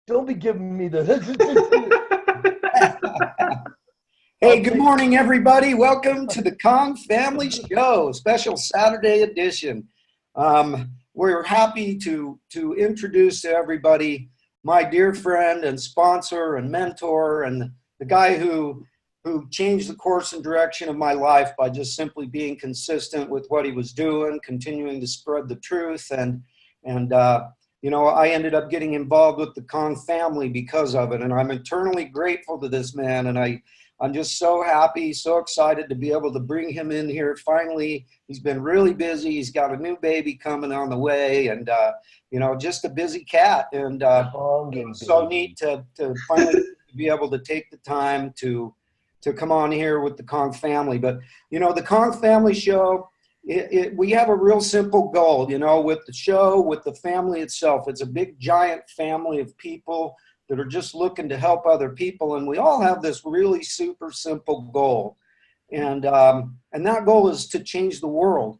Don't be giving me the. Hey, good morning, everybody. Welcome to the Kong Family Show, special Saturday edition. We're happy to introduce to everybody my dear friend and sponsor and mentor, and the guy who changed the course and direction of my life by just simply being consistent with what he was doing, continuing to spread the truth, and I ended up getting involved with the Kong family because of it, and I'm eternally grateful to this man, and I'm just so happy, so excited to be able to bring him in here. Finally, he's been really busy. He's got a new baby coming on the way, and just a busy cat, and so neat to finally be able to take the time to come on here with the Kong family. But the Kong Family Show, we have a real simple goal, with the show, with the family itself. It's a big, giant family of people that are just looking to help other people. And we all have this really super simple goal. And that goal is to change the world.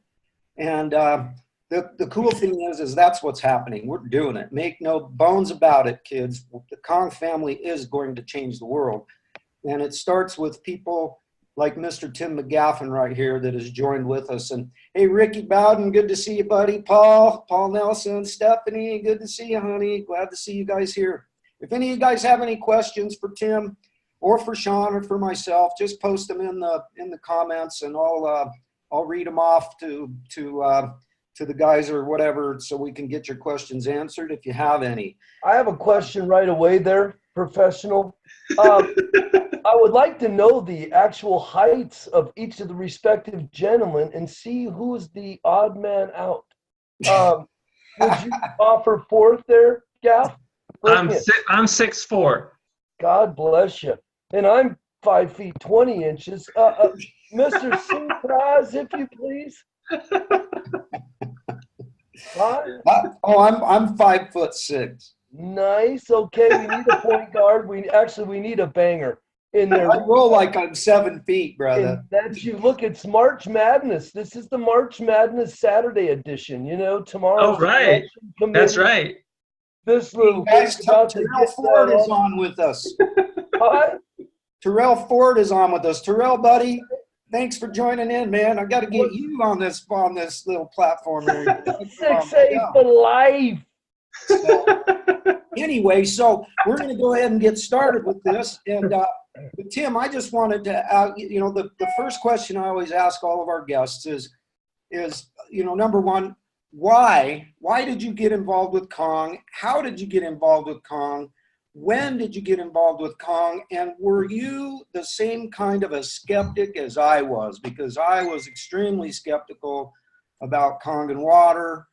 And the cool thing is that's what's happening. We're doing it. Make no bones about it, kids. The Kong family is going to change the world. And it starts with people like Mr. Tim McGaffin right here that has joined with us. And hey, Ricky Bowden, good to see you, buddy. Paul Nelson, Stephanie, good to see you, honey. Glad to see you guys here. If any of you guys have any questions for Tim or for Sean or for myself, just post them in the comments, and I'll read them off to the guys or whatever, so we can get your questions answered if you have any. I have a question right away there, professional. I would like to know the actual heights of each of the respective gentlemen and see who's the odd man out. Would you offer forth there, Gaff? I'm 6'4". God bless you. And I'm 5 feet 20 inches. Mr. Supraz, if you please. I'm 5'6". Nice. Okay, we need a point guard. We need a banger in there. I roll like I'm 7 feet, brother. And that's you. Look, it's March Madness. This is the March Madness Saturday edition. Tomorrow. Oh, right. That's right. This little guys, Terrell Ford is on with us. Terrell Ford is on with us. Terrell, buddy, thanks for joining in, man. I got to get you on this little platform here. 6'8" for life. Anyway, so we're going to go ahead and get started with this. And Tim, I just wanted to, the first question I always ask all of our guests is number one, why did you get involved with Kong? How did you get involved with Kong? When did you get involved with Kong? And were you the same kind of a skeptic as I was? Because I was extremely skeptical about Kong and water.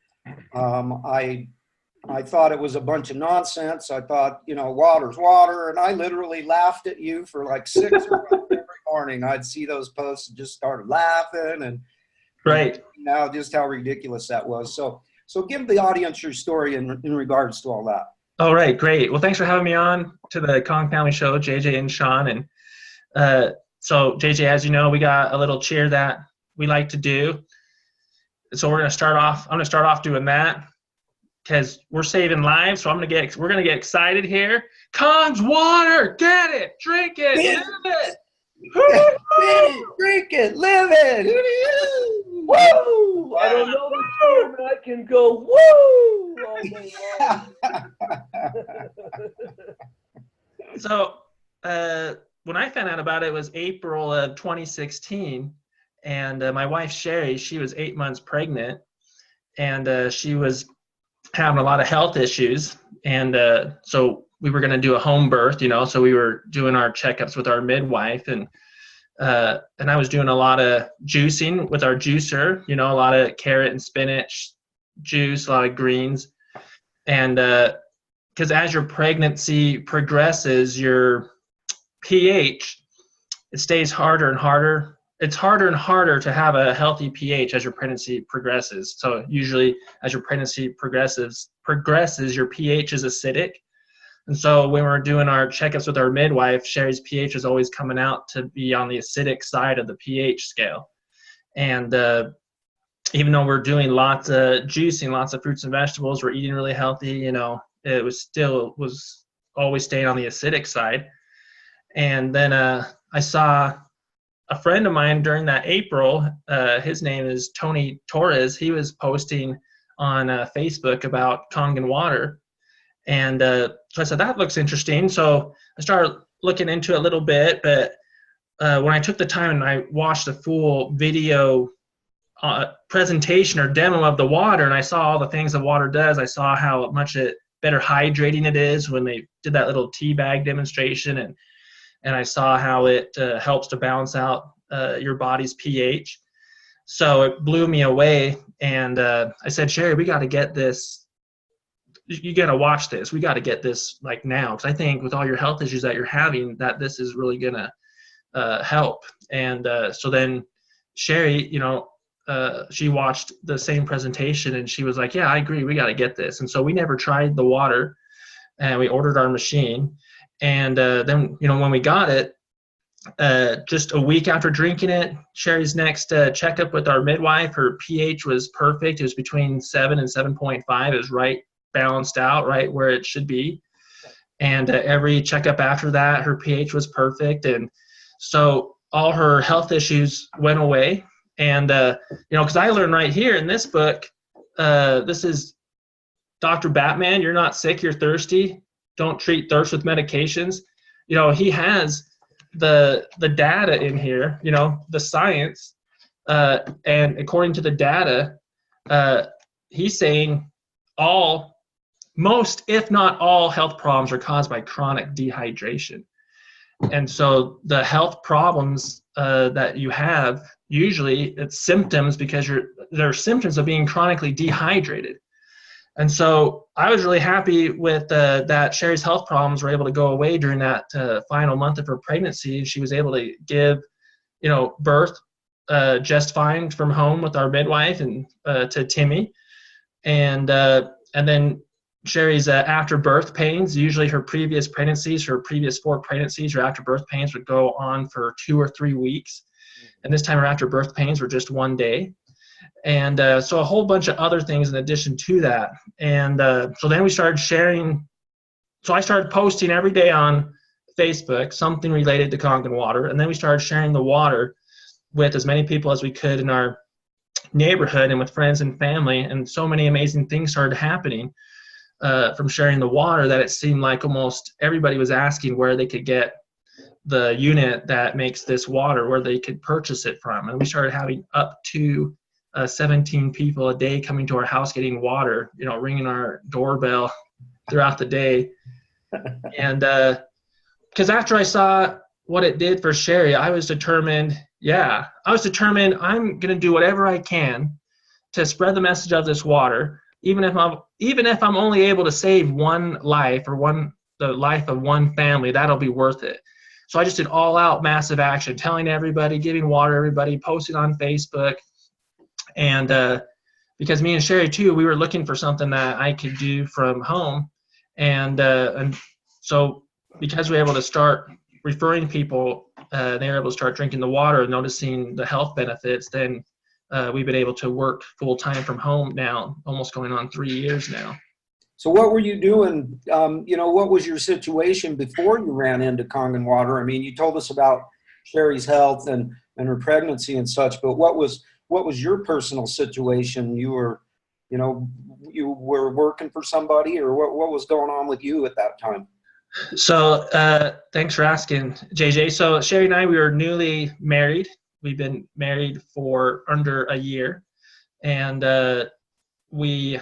I thought it was a bunch of nonsense. I thought, water's water. And I literally laughed at you for like 6 or 7 every morning. I'd see those posts and just started laughing. And right now, just how ridiculous that was. So give the audience your story in regards to all that. All right, great. Well, thanks for having me on to the Kong Family Show, JJ and Sean. And so, JJ, as you know, we got a little cheer that we like to do. So I'm going to start off doing that because we're saving lives. So we're going to get excited here. Kong's water, get it, drink it, live it. Drink it, live it. Woo! I don't know the term, but I can go woo all day long. So when I found out about it was April of 2016, and my wife Sherry, she was 8 months pregnant, and she was having a lot of health issues, and so we were going to do a home birth, so we were doing our checkups with our midwife, and I was doing a lot of juicing with our juicer, a lot of carrot and spinach juice, a lot of greens. And because as your pregnancy progresses, your pH, it stays harder and harder. It's harder and harder to have a healthy pH as your pregnancy progresses. So usually as your pregnancy progresses, your pH is acidic. And so when we're doing our checkups with our midwife, Sherry's pH is always coming out to be on the acidic side of the pH scale. And even though we're doing lots of juicing, lots of fruits and vegetables, we're eating really healthy, it was always staying on the acidic side. And then I saw a friend of mine during that April, his name is Tony Torres. He was posting on Facebook about Kangen water. And so I said, that looks interesting. So I started looking into it a little bit, but when I took the time and I watched the full video presentation or demo of the water, and I saw all the things the water does, I saw how much better hydrating it is when they did that little tea bag demonstration, and I saw how it helps to balance out your body's pH. So it blew me away, and I said, Sherry, we got to get this. You got to watch this. We got to get this like now, because I think with all your health issues that you're having, that this is really gonna help. And so then Sherry, she watched the same presentation and she was like, yeah, I agree, we got to get this. And so we never tried the water, and we ordered our machine. And then, when we got it, just a week after drinking it, Sherry's next checkup with our midwife, her pH was perfect. It was between 7 and 7.5. It was right balanced out, right where it should be. And every checkup after that, her pH was perfect. And so all her health issues went away. And, because I learned right here in this book, this is Dr. Batman, you're not sick, you're thirsty. Don't treat thirst with medications. He has the data in here, the science. And according to the data, he's saying most, if not all, health problems are caused by chronic dehydration. And so the health problems that you have, usually it's symptoms because there are symptoms of being chronically dehydrated. And so I was really happy with that Sherry's health problems were able to go away during that final month of her pregnancy. She was able to give, birth just fine from home with our midwife and to Timmy. And then Sherry's after birth pains, usually her previous 4 pregnancies, her after birth pains would go on for 2 or 3 weeks. And this time her after birth pains were just 1 day. And so a whole bunch of other things in addition to that. And so then we started sharing. So I started posting every day on Facebook, something related to Kangen water. And then we started sharing the water with as many people as we could in our neighborhood and with friends and family. And so many amazing things started happening from sharing the water that it seemed like almost everybody was asking where they could get the unit that makes this water, where they could purchase it from. And we started having up to 17 people a day coming to our house getting water, ringing our doorbell throughout the day. And because after I saw what it did for Sherry, I was determined I'm going to do whatever I can to spread the message of this water, even if I'm only able to save one life or the life of one family, that'll be worth it. So I just did all out massive action, telling everybody, giving water to everybody, posting on Facebook. And because me and Sherry too, we were looking for something that I could do from home. And so because we were able to start referring people, they were able to start drinking the water and noticing the health benefits, then we've been able to work full time from home now, almost going on 3 years now. So what were you doing? What was your situation before you ran into Kangen water? I mean, you told us about Sherry's health and her pregnancy and such, but what was your personal situation? You were working for somebody, or what was going on with you at that time? So thanks for asking, JJ. So Sherry and I, we were newly married. We've been married for under a year, and we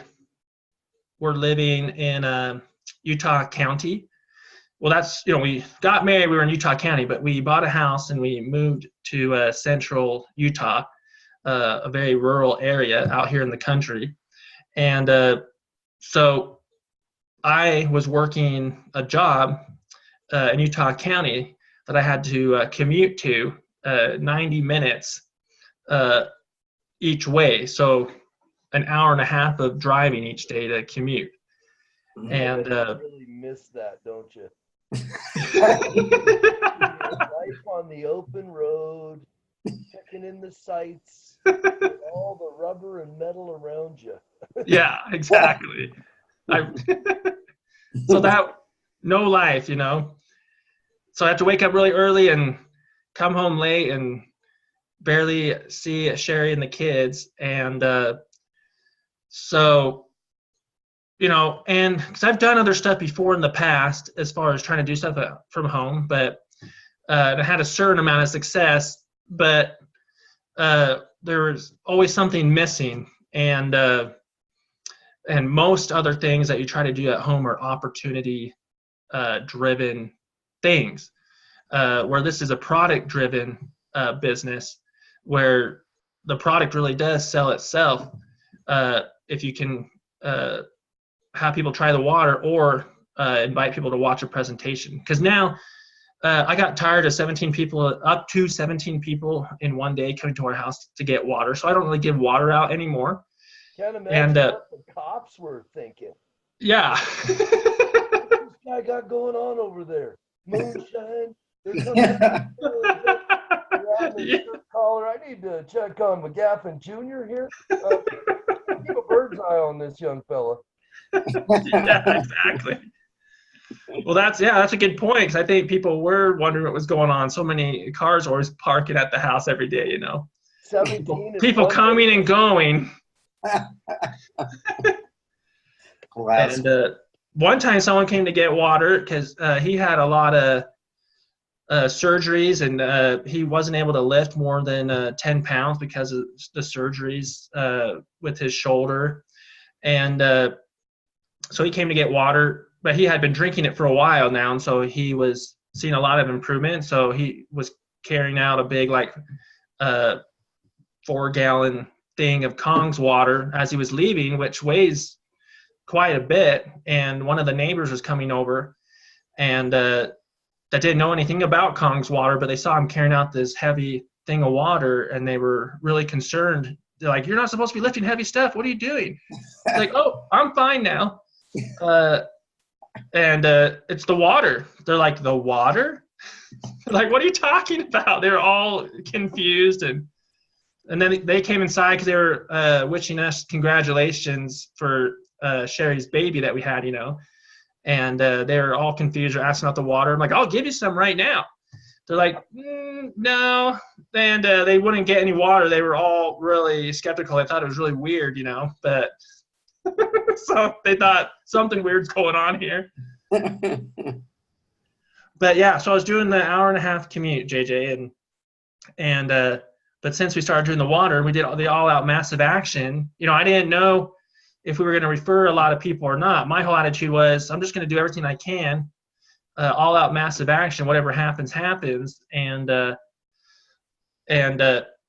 were living in Utah County. Well, that's, we got married, we were in Utah County, but we bought a house and we moved to central Utah, a very rural area out here in the country. And so I was working a job in Utah County that I had to commute to 90 minutes each way. So an hour and a half of driving each day to commute. And you really miss that, don't you? Life on the open road, checking in the sights, all the rubber and metal around you. Yeah, exactly. So no life, you know. So I have to wake up really early and come home late and barely see Sherry and the kids. And so, you know, and because I've done other stuff before in the past as far as trying to do stuff from home, but I had a certain amount of success, but there was always something missing. And most other things that you try to do at home are opportunity driven things, where this is a product driven business where the product really does sell itself if you can have people try the water or invite people to watch a presentation. Because now I got tired of 17 people, up to 17 people in one day coming to our house to get water, so I don't really give water out anymore. Can't imagine what the cops were thinking. Yeah. What's this guy got going on over there? Moonshine. Yeah. Caller, I need to check on McGaffin Jr. here. Keep a bird's eye on this young fella. Yeah, exactly. Well, that's a good point, because I think people were wondering what was going on. So many cars always parking at the house every day, you know. 17 people coming and going. And one time someone came to get water because he had a lot of surgeries, and he wasn't able to lift more than 10 pounds because of the surgeries with his shoulder. And so he came to get water, but he had been drinking it for a while now, and so he was seeing a lot of improvement. So he was carrying out a big 4-gallon thing of Kong's water as he was leaving, which weighs quite a bit. And one of the neighbors was coming over, and that didn't know anything about Kong's water, but they saw him carrying out this heavy thing of water, and they were really concerned. They're like, "You're not supposed to be lifting heavy stuff. What are you doing?" It's like, "Oh, I'm fine now." And it's the water. They're like, "The water?" Like, "What are you talking about?" They're all confused. And then they came inside because they were wishing us congratulations for Sherry's baby that we had, you know. And they were all confused. They're asking about the water. I'm like, "I'll give you some right now." They're like, "No." And they wouldn't get any water. They were all really skeptical. They thought it was really weird, you know. But so they thought something weird's going on here. But yeah, so I was doing the 1.5-hour commute, JJ, and but since we started doing the water, we did the all-out massive action. You know, I didn't know if we were going to refer a lot of people or not. My whole attitude was, I'm just going to do everything I can, all-out massive action. Whatever happens, happens. And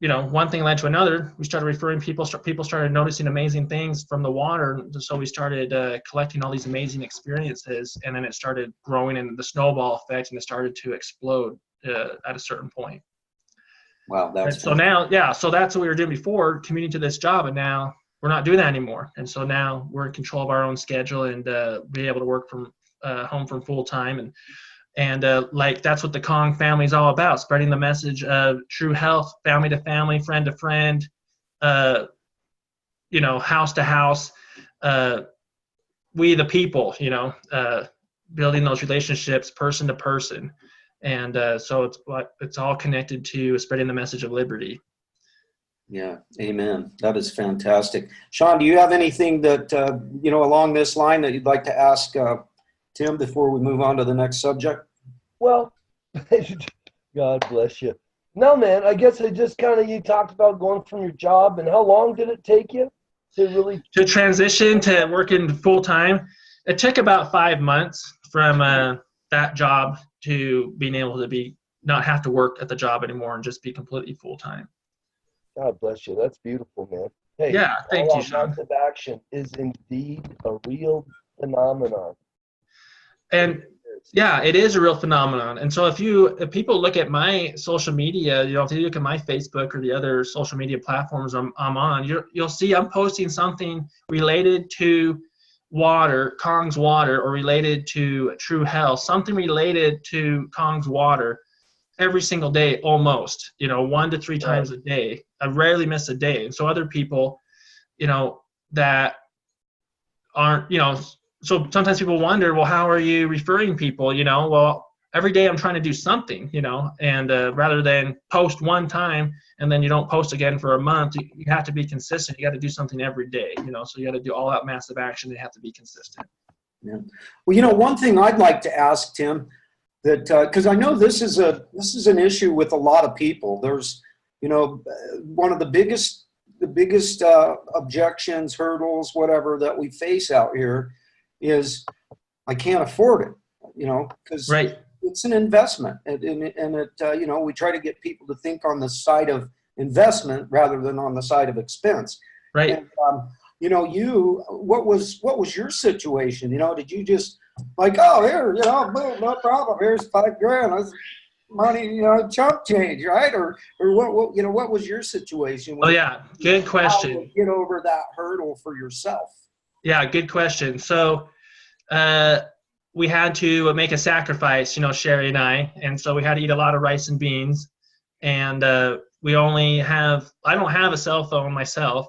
you know, one thing led to another. We started referring people. People started noticing amazing things from the water. So we started collecting all these amazing experiences, and then it started growing in the snowball effect, and it started to explode at a certain point. Wow, that's so now, yeah, so that's what we were doing before, commuting to this job, and now we're not doing that anymore. And so now we're in control of our own schedule and be able to work from home from full time. And like that's what the Kong family is all about, spreading the message of true health, family to family, friend to friend, you know, house to house, we the people, you know, building those relationships person to person. And so it's all connected to spreading the message of liberty. Yeah, amen. That is fantastic. Sean, do you have anything that, you know, along this line that you'd like to ask Tim before we move on to the next subject? Well, God bless you. No, man, I guess I just you talked about going from your job, and how long did it take you to transition to working full time? It took about 5 months from that job to being able to not have to work at the job anymore and just be completely full time. God bless you. That's beautiful, man. Hey, yeah, thank you, Sean. Massive action is indeed a real phenomenon. And yeah, it is a real phenomenon. And so if people look at my social media, you know, if you look at my Facebook or the other social media platforms I'm on, you'll see I'm posting something related to water, Kong's water, or related to true health, something related to Kong's water every single day, almost, you know, 1 to 3 times a day. I rarely miss a day. And so other people, you know, that aren't, you know, so sometimes people wonder, well, how are you referring people? Well, every day I'm trying to do something, and rather than post one time and then you don't post again for a month, you have to be consistent. You got to do something every day, so you got to do all out massive action. You have to be consistent. Yeah. Well, one thing I'd like to ask Tim, that because I know this is an issue with a lot of people. There's, one of the biggest objections, hurdles, whatever that we face out here is I can't afford it, because Right. it's an investment, and it we try to get people to think on the side of investment rather than on the side of expense. Right. And, what was your situation? Did you just like, oh, here, boom, no problem. Here's $5,000. That's money, chump change, right? Or what was your situation? Oh yeah, good question. Get over that hurdle for yourself. Yeah, good question. So, we had to make a sacrifice, Sherry and I, and so we had to eat a lot of rice and beans, and I don't have a cell phone myself,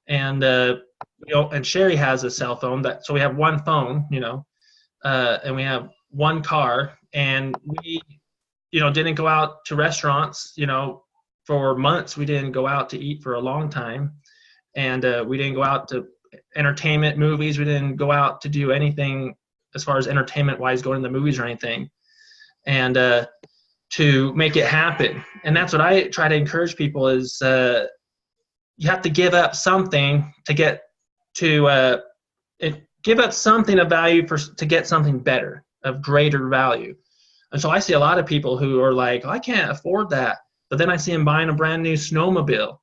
and and Sherry has a cell phone, so we have one phone, and we have one car, and we, didn't go out to restaurants, for months. We didn't go out to eat for a long time, and we didn't go out to entertainment, movies. We didn't go out to do anything as far as entertainment wise, going to the movies or anything, and to make it happen. And that's what I try to encourage people is you have to give up something to get to give up something of value to get something better, of greater value. And so I see a lot of people who are like, oh, I can't afford that. But then I see them buying a brand new snowmobile,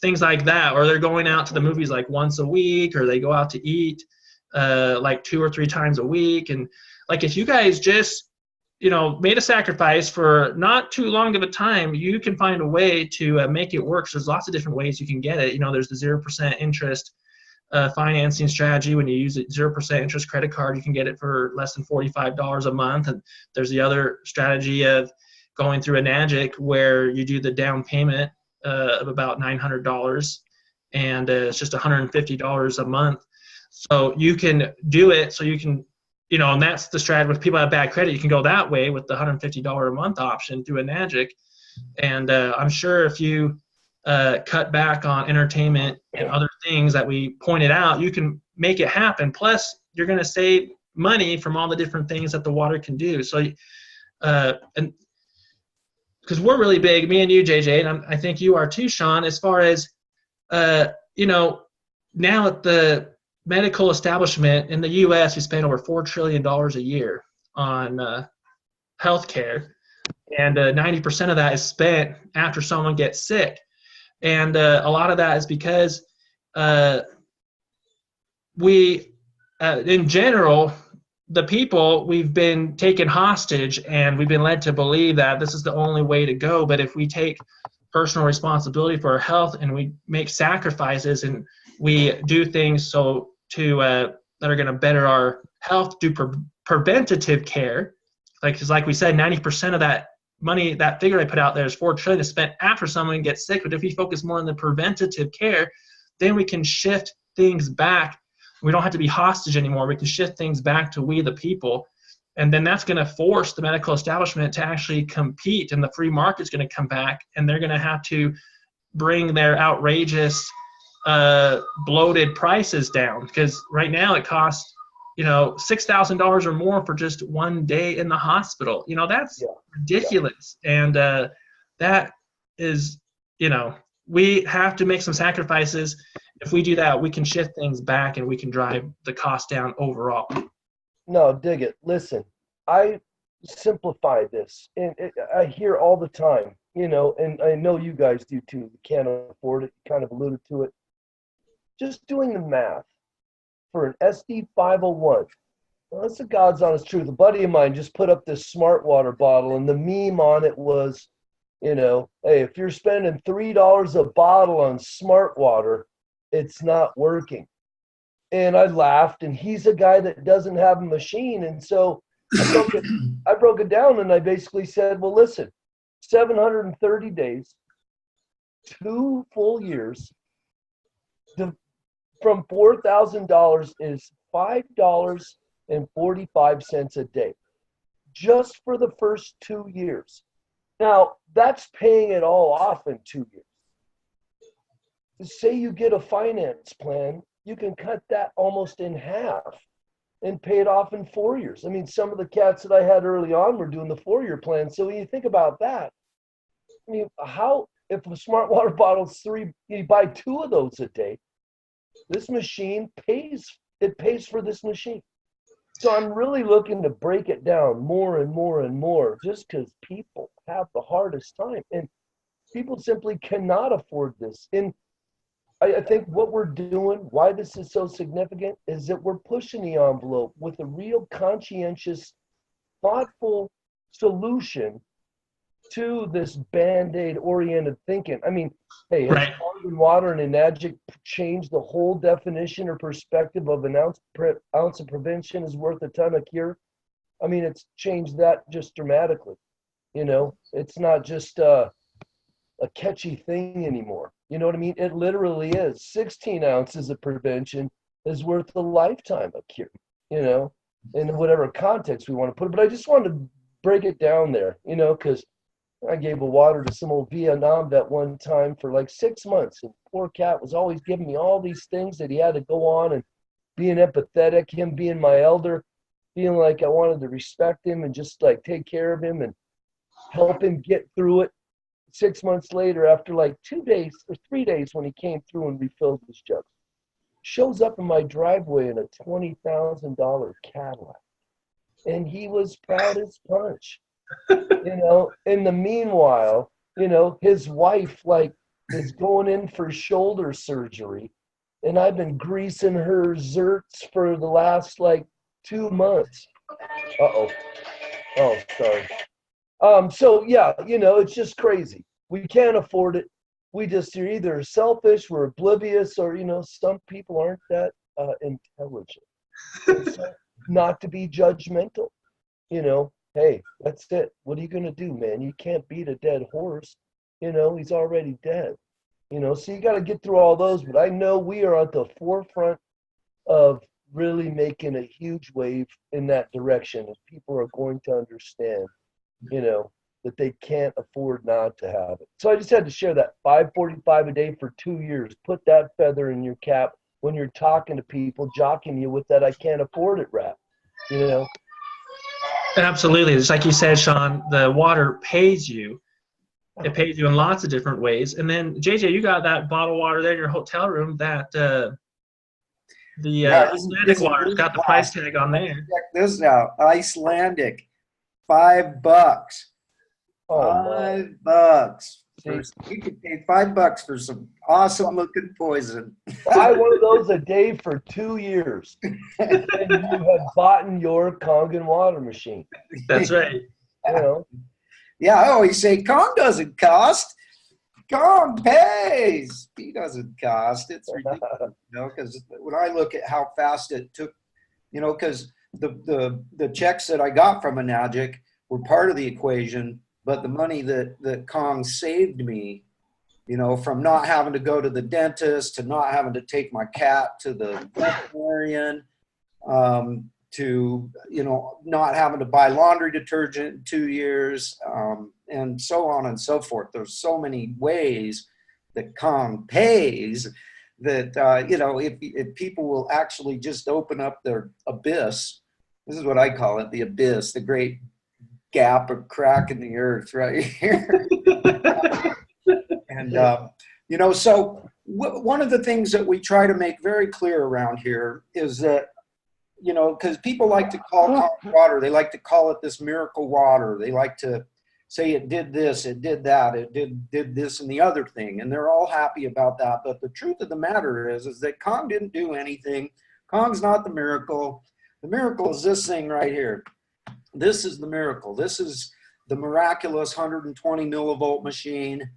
things like that, or they're going out to the movies like once a week, or they go out to eat like 2 or 3 times a week. And like, if you guys just, made a sacrifice for not too long of a time, you can find a way to make it work. So there's lots of different ways you can get it. There's the 0% interest financing strategy. When you use a 0% interest credit card, you can get it for less than $45 a month. And there's the other strategy of going through a Nagic where you do the down payment of about $900, and it's just $150 a month. So you can do it. So you can, and that's the strategy with people that have bad credit. You can go that way with the $150 a month option through a Nagic. And I'm sure if you cut back on entertainment and other things that we pointed out, you can make it happen. Plus, you're going to save money from all the different things that the water can do. So, and because we're really big, me and you, JJ, and I think you are too, Sean, as far as, now at the medical establishment in the U.S., we spend over $4 trillion a year on healthcare, and 90% of that is spent after someone gets sick. And a lot of that is because we, in general, the people, we've been taken hostage, and we've been led to believe that this is the only way to go. But if we take personal responsibility for our health and we make sacrifices and we do things that are going to better our health, do preventative care, because like we said, 90% of that money, that figure I put out there is $4 trillion is spent after someone gets sick. But if we focus more on the preventative care, then we can shift things back. We don't have to be hostage anymore. We can shift things back to we the people. And then that's going to force the medical establishment to actually compete, and the free market's going to come back, and they're going to have to bring their outrageous bloated prices down, because right now it costs $6,000 or more for just one day in the hospital. That's ridiculous. And that is, we have to make some sacrifices. If we do that, we can shift things back and we can drive the cost down overall. No, dig it. Listen, I simplify this, and I hear all the time, and I know you guys do too. You can't afford it. You kind of alluded to it. Just doing the math for an SD 501. Well, that's the God's honest truth. A buddy of mine just put up this smart water bottle, and the meme on it was, hey, if you're spending $3 a bottle on smart water, it's not working. And I laughed, and he's a guy that doesn't have a machine. And so I broke it down, and I basically said, well, listen, 730 days, 2 full years, from $4,000 is $5.45 a day, just for the first 2 years. Now, that's paying it all off in 2 years. Say you get a finance plan, you can cut that almost in half and pay it off in 4 years. I mean, some of the cats that I had early on were doing the 4-year plan. So when you think about that, I mean, how, if a smart water bottle's three, you buy 2 of those a day, this machine pays for this machine. So I'm really looking to break it down more and more and more, just because people have the hardest time and people simply cannot afford this. And I think what we're doing, why this is so significant, is that we're pushing the envelope with a real conscientious, thoughtful solution to this Band-Aid oriented thinking. I mean, hey, has Right. Kangen water and Enagic changed the whole definition or perspective of an ounce of prevention is worth a ton of cure? I mean, it's changed that just dramatically. You know, it's not just a catchy thing anymore. You know what I mean? It literally is. 16 ounces of prevention is worth a lifetime of cure, you know, in whatever context we want to put it. But I just wanted to break it down there, you know, because I gave a water to some old Vietnam vet one time for like 6 months. And poor cat was always giving me all these things that he had to go on and being empathetic, him being my elder, feeling like I wanted to respect him and just like take care of him and help him get through it. 6 months later, after like 2 days or 3 days, when he came through and refilled his jug, shows up in my driveway in a $20,000 Cadillac. And he was proud as punch. You know, in the meanwhile, you know, his wife like is going in for shoulder surgery. And I've been greasing her zerts for the last like 2 months. Uh-oh. Oh, sorry. So yeah, you know, it's just crazy. We can't afford it. We just are either selfish, we're oblivious, or you know, some people aren't that intelligent. So not to be judgmental, you know. Hey, that's it. What are you gonna do, man? You can't beat a dead horse. You know, he's already dead. You know, so you got to get through all those. But I know we are at the forefront of really making a huge wave in that direction, and people are going to understand, you know, that they can't afford not to have it. So I just had to share that. $5.45 a day for 2 years. Put that feather in your cap when you're talking to people, jocking you with that I can't afford it rap. You know? Absolutely. It's like you said, Sean, the water pays you. It pays you in lots of different ways. And then, JJ, you got that bottled water there in your hotel room, that Icelandic water's got the price tag on there. Check this out. Icelandic, $5. Oh, $5. You could pay $5 for some awesome looking poison. buy one of those a day for 2 years, and you have bought your Kangen water machine. That's right. You know? Yeah, I always say Kong doesn't cost. Kong pays. He doesn't cost. It's ridiculous, you know, because when I look at how fast it took, you know, because the checks that I got from Enagic were part of the equation, but the money that Kong saved me, you know, from not having to go to the dentist, to not having to take my cat to the veterinarian, to, you know, not having to buy laundry detergent in 2 years, and so on and so forth. There's so many ways that Kong pays that, you know, if people will actually just open up their abyss, this is what I call it, the abyss, the great gap or crack in the earth right here. And, you know, so one of the things that we try to make very clear around here is that, you know, because people like to call Kangen water, they like to call it this miracle water. They like to say it did this, it did that, it did this and the other thing, and they're all happy about that. But the truth of the matter is that Kong didn't do anything. Kong's not the miracle. The miracle is this thing right here. This is the miracle. This is the miraculous 120 millivolt machine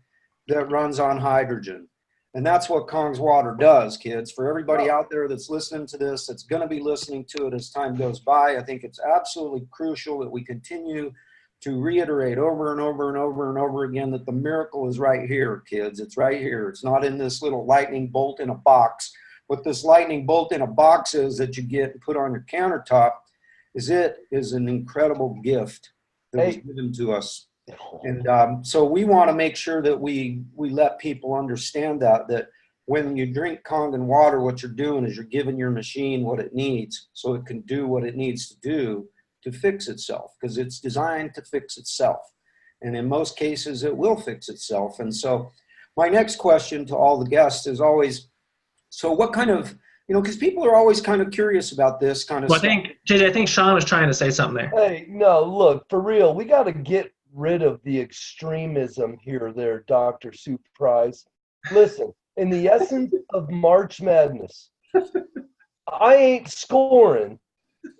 that runs on hydrogen. And that's what Kong's water does, kids. For everybody out there that's listening to this, that's going to be listening to it as time goes by, I think it's absolutely crucial that we continue to reiterate over and over and over and over again that the miracle is right here, kids. It's right here. It's not in this little lightning bolt in a box what this lightning bolt in a box is that you get and put on your countertop is an incredible gift that was given to us. And so we want to make sure that we let people understand that when you drink Kangen water, what you're doing is you're giving your machine what it needs so it can do what it needs to do to fix itself, because it's designed to fix itself. And in most cases, it will fix itself. And so my next question to all the guests is always, so what kind of, because people are always kind of curious about this kind of stuff. JJ, I think Sean was trying to say something there. Hey, no, look, for real, we got to get rid of the extremism here there, Dr. Surprise. Listen, in the essence of March Madness, I ain't scoring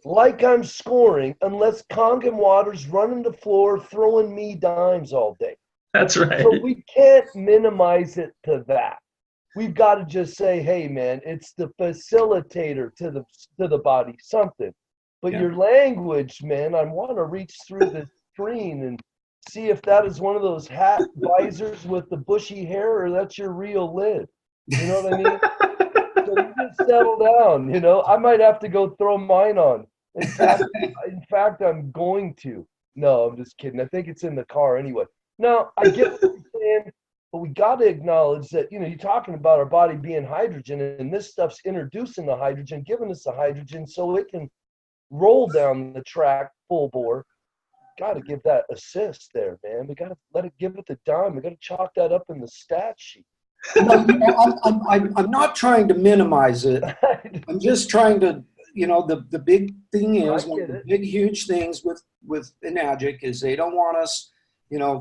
like I'm scoring unless Kangen water's running the floor throwing me dimes all day. That's right. So we can't minimize it to that. We've got to just say, hey, man, it's the facilitator to the body, something. But your language, man, I want to reach through the screen and see if that is one of those hat visors with the bushy hair or that's your real lid. You know what I mean? So you just settle down, I might have to go throw mine on. In fact, I'm going to. No, I'm just kidding. I think it's in the car anyway. No, I get what you're saying, but we got to acknowledge that, you're talking about our body being hydrogen, and this stuff's introducing the hydrogen, giving us the hydrogen so it can roll down the track full bore. Got to give that assist there, man. We got to give it the dime. We got to chalk that up in the stat sheet. I'm not trying to minimize it. I'm just trying to, the big thing is, one of the big, huge things with Enagic is they don't want us,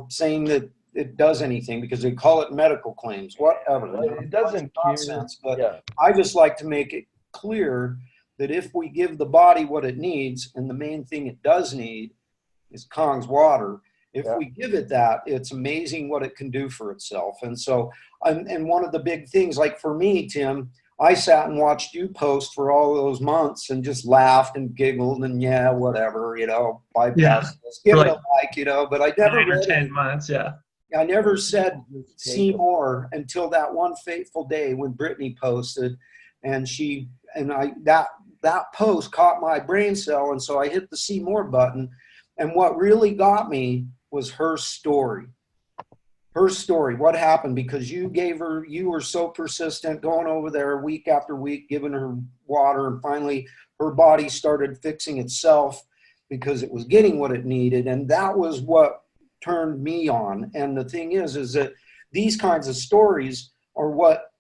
saying that it does anything because they call it medical claims, whatever. It doesn't nonsense, but I just like to make it clear that if we give the body what it needs, and the main thing it does need is Kong's water, if we give it that, it's amazing what it can do for itself. And so, and one of the big things, like for me, Tim, I sat and watched you post for all those months and just laughed and giggled and whatever, bypass this, give it a like, but I never 9 or 10 months, I never said see more until that one fateful day when Brittany posted, and that post caught my brain cell, and so I hit the see more button. And what really got me was her story. Her story, what happened, because you were so persistent going over there week after week, giving her water, and finally her body started fixing itself because it was getting what it needed. And that was what turned me on. And the thing is that these kinds of stories are what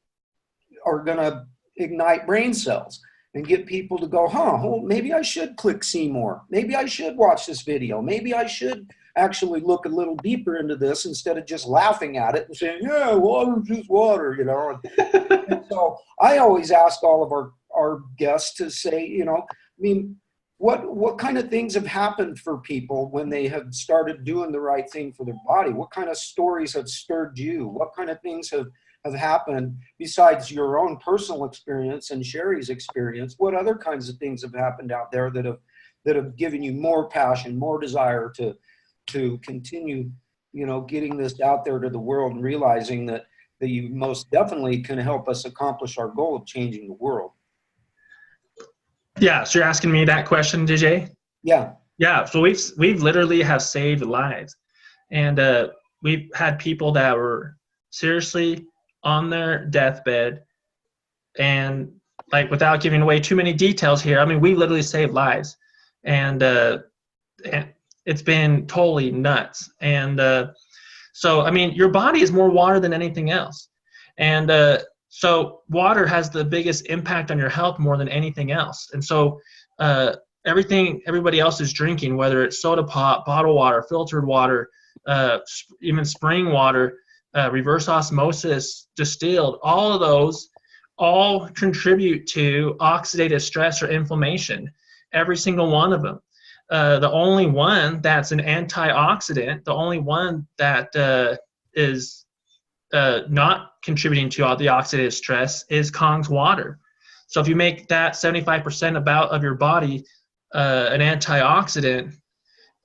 are going to ignite brain cells and get people to go, well, maybe I should click see more. Maybe I should watch this video. Maybe I should actually look a little deeper into this instead of just laughing at it and saying, water's just water, And so I always ask all of our guests to say, what kind of things have happened for people when they have started doing the right thing for their body? What kind of stories have stirred you? What kind of things have happened besides your own personal experience and Sherry's experience? What other kinds of things have happened out there that have given you more passion, more desire to continue, getting this out there to the world and realizing that you most definitely can help us accomplish our goal of changing the world? Yeah, so you're asking me that question, DJ? Yeah. Yeah, so we've literally have saved lives. And we've had people that were seriously on their deathbed, and without giving away too many details here, we literally saved lives. And it's been totally nuts. And so, your body is more water than anything else. And so water has the biggest impact on your health more than anything else. And so everything everybody else is drinking, whether it's soda pop, bottled water, filtered water, even spring water, reverse osmosis, distilled, all of those all contribute to oxidative stress or inflammation, every single one of them. The only one that's an antioxidant, the only one that is not contributing to all the oxidative stress is Kong's water. So if you make that 75% of your body an antioxidant,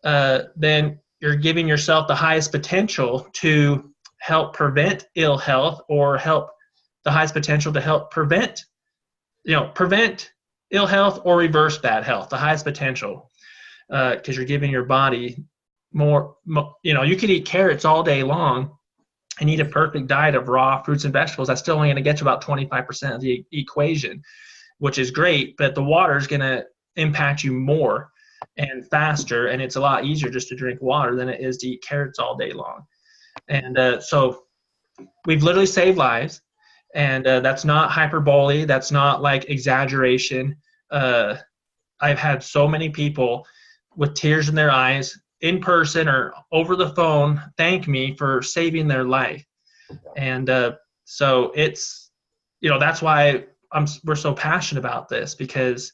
then you're giving yourself the highest potential to help prevent ill health, or the highest potential to help prevent prevent ill health or reverse bad health, the highest potential, because you're giving your body more, you could eat carrots all day long and eat a perfect diet of raw fruits and vegetables. That's still only going to get you about 25% of the equation, which is great, but the water is going to impact you more and faster, and it's a lot easier just to drink water than it is to eat carrots all day long. And so we've literally saved lives, and that's not hyperbole. That's not like exaggeration. I've had so many people with tears in their eyes in person or over the phone thank me for saving their life. And so it's, that's why we're so passionate about this, because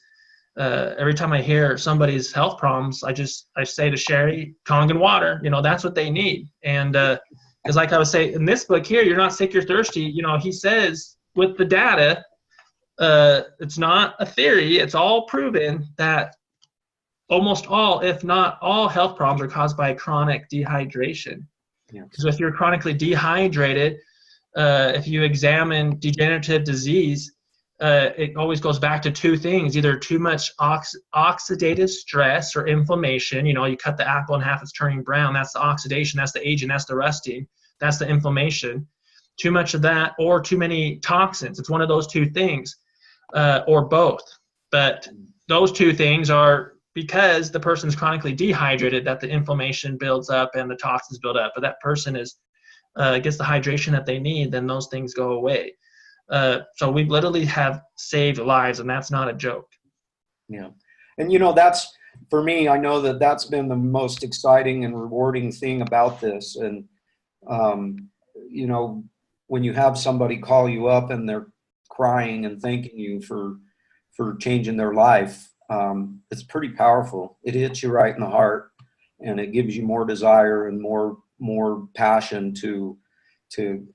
every time I hear somebody's health problems, I say to Sherry, Kangen water, that's what they need. And because like I was saying in this book here, you're not sick, you're thirsty. He says with the data, it's not a theory, it's all proven that almost all, if not all, health problems are caused by chronic dehydration. Because if you're chronically dehydrated, if you examine degenerative disease, it always goes back to two things: either too much oxidative stress or inflammation. You cut the apple in half, it's turning brown. That's the oxidation, that's the aging, that's the rusting, that's the inflammation. Too much of that, or too many toxins. It's one of those two things, or both. But those two things are because the person's chronically dehydrated that the inflammation builds up and the toxins build up. But that person gets the hydration that they need, then those things go away. So we literally have saved lives, and that's not a joke. Yeah. And, that's, for me, I know that's been the most exciting and rewarding thing about this. And, when you have somebody call you up and they're crying and thanking you for changing their life, it's pretty powerful. It hits you right in the heart, and it gives you more desire and more passion to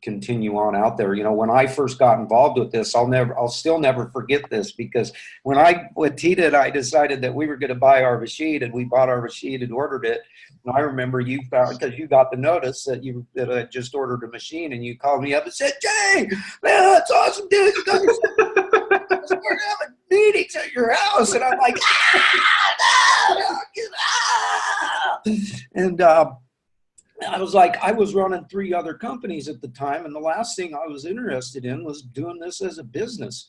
continue on out there. When I first got involved with this, I'll still never forget this, because when Tita and I decided that we were going to buy our machine, and we bought our machine and ordered it. And I remember you found, because you got the notice that I just ordered a machine, and you called me up and said, "Jay, man, that's awesome, dude. You guys are having meetings at your house." And I'm like, and I was like, I was running 3 other companies at the time, and the last thing I was interested in was doing this as a business.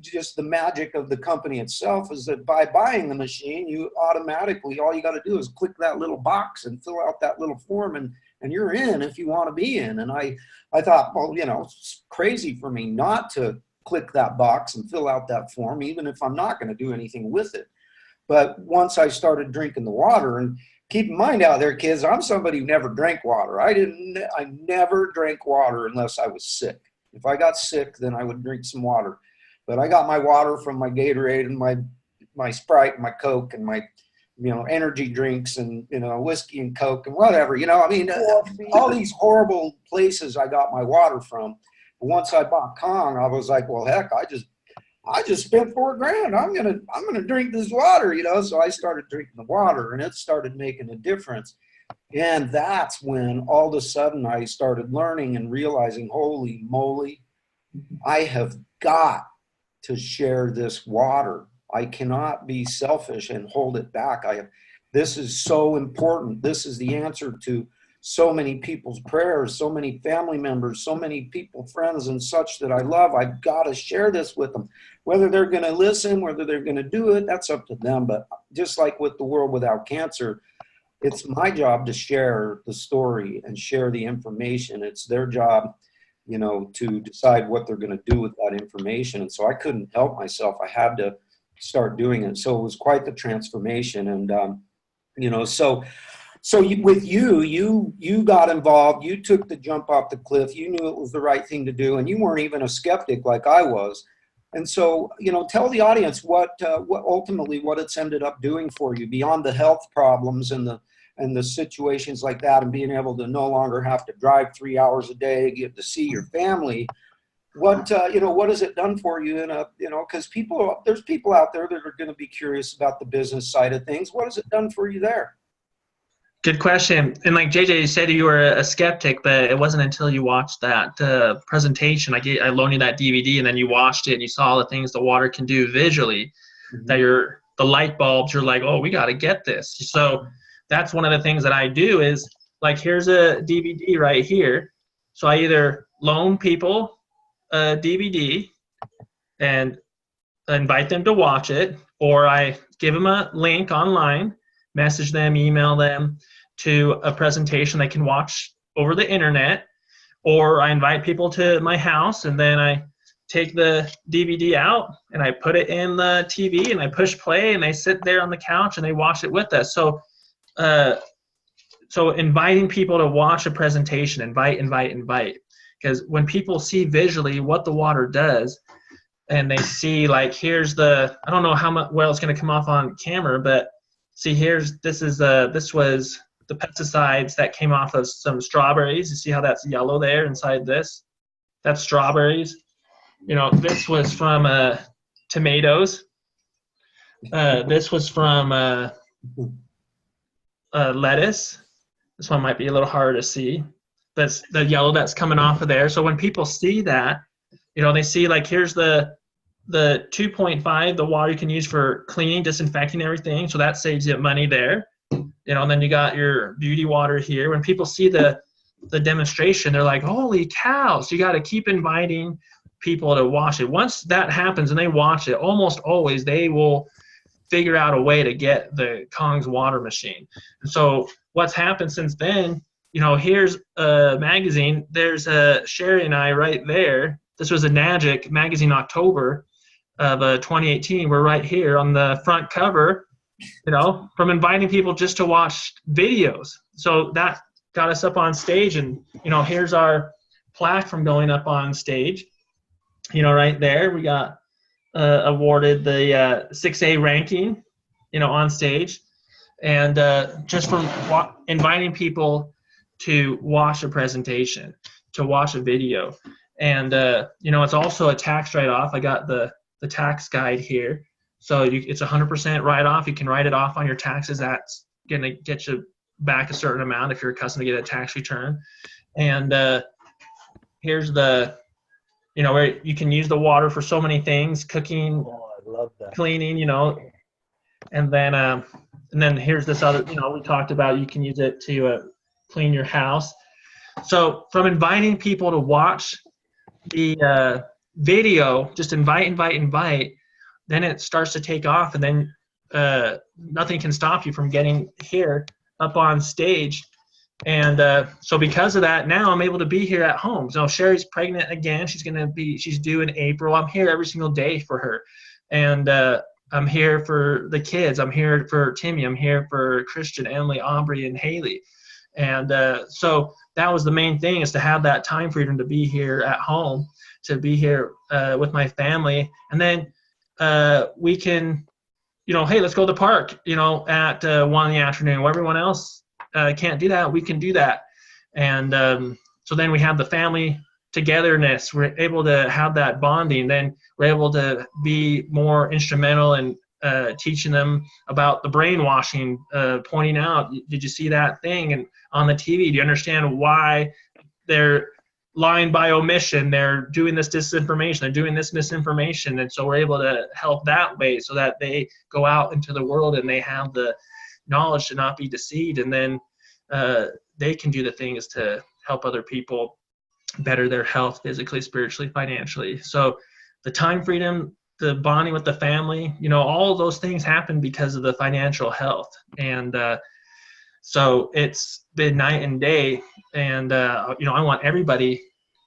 Just the magic of the company itself is that by buying the machine, you automatically, all you got to do is click that little box and fill out that little form, and you're in if you want to be in. And I thought, well, it's crazy for me not to click that box and fill out that form, even if I'm not going to do anything with it. But once I started drinking the water, and keep in mind out there, kids, I'm somebody who never drank water. I never drank water unless I was sick. If I got sick, then I would drink some water. But I got my water from my Gatorade and my Sprite and my Coke and my, energy drinks and, whiskey and Coke and whatever, all these horrible places I got my water from. But once I bought Kong, I was like, well, heck, I just spent $4,000. I'm gonna drink this water, So I started drinking the water, and it started making a difference. And that's when all of a sudden I started learning and realizing, holy moly, I have got to share this water. I cannot be selfish and hold it back. This is so important. This is the answer to so many people's prayers, so many family members, so many people, friends and such that I love. I've got to share this with them. Whether they're going to listen, whether they're going to do it, that's up to them. But just like with the World Without Cancer, it's my job to share the story and share the information. It's their job, to decide what they're going to do with that information. And so I couldn't help myself. I had to start doing it. So it was quite the transformation. And, with you got involved, you took the jump off the cliff, you knew it was the right thing to do, and you weren't even a skeptic like I was. And so, tell the audience what ultimately what it's ended up doing for you beyond the health problems and the situations like that, and being able to no longer have to drive 3 hours a day, get to see your family. What has it done for you because there's people out there that are going to be curious about the business side of things. What has it done for you there? Good question. And like JJ, you said you were a skeptic, but it wasn't until you watched that presentation. I loaned you that DVD, and then you watched it and you saw the things the water can do visually. That the light bulbs. You're like, oh, we got to get this. So that's one of the things that I do is like, here's a DVD right here. So I either loan people a DVD and invite them to watch it, or I give them a link online, message them, email them to a presentation they can watch over the internet, or I invite people to my house and then I take the DVD out and I put it in the TV and I push play and they sit there on the couch and they watch it with us. So inviting people to watch a presentation, invite. Because when people see visually what the water does, and they see like, here's I don't know how much well it's going to come off on camera, but see, this was the pesticides that came off of some strawberries. You see how that's yellow there inside this? That's strawberries. This was from tomatoes. This was from lettuce. This one might be a little harder to see. That's the yellow that's coming off of there. So when people see that, they see like, here's the 2.5, the water you can use for cleaning, disinfecting everything. So that saves you money there. And then you got your beauty water here. When people see the demonstration, they're like, holy cow. So you got to keep inviting people to watch it. Once that happens and they watch it, almost always they will figure out a way to get the Kong's water machine. And so what's happened since then, here's a magazine. There's Sherry and I right there. This was a Nagic magazine, October of 2018. We're right here on the front cover, from inviting people just to watch videos. So that got us up on stage, and here's our plaque from going up on stage. Right there, we got awarded the 6A ranking, on stage, and just from inviting people to watch a presentation, to watch a video. And it's also a tax write-off. I got the tax guide here, so it's 100% write-off. You can write it off on your taxes. That's gonna get you back a certain amount if you're accustomed to get a tax return. And here's the where you can use the water for so many things: cooking, I love that. Cleaning, and then here's this other, we talked about, you can use it to clean your house. So from inviting people to watch the video, just invite, then it starts to take off, and then nothing can stop you from getting here up on stage. And so because of that, now I'm able to be here at home. So Sherry's pregnant again. She's due in April. I'm here every single day for her. And I'm here for the kids. I'm here for Timmy. I'm here for Christian, Emily, Aubrey, and Haley. And so that was the main thing, is to have that time freedom to be here at home, to be here with my family. And then we can, hey, let's go to the park, at 1 in the afternoon. Where everyone else can't do that, we can do that. And so then we have the family togetherness. We're able to have that bonding. Then we're able to be more instrumental in teaching them about the brainwashing, pointing out, did you see that thing and on the TV? Do you understand why they're lying by omission? They're doing this disinformation. They're doing this misinformation. And so we're able to help that way, so that they go out into the world and they have the knowledge to not be deceived. And then they can do the things to help other people better their health, physically, spiritually, financially. So the time freedom, the bonding with the family, all of those things happen because of the financial health. And so it's been night and day. And, I want everybody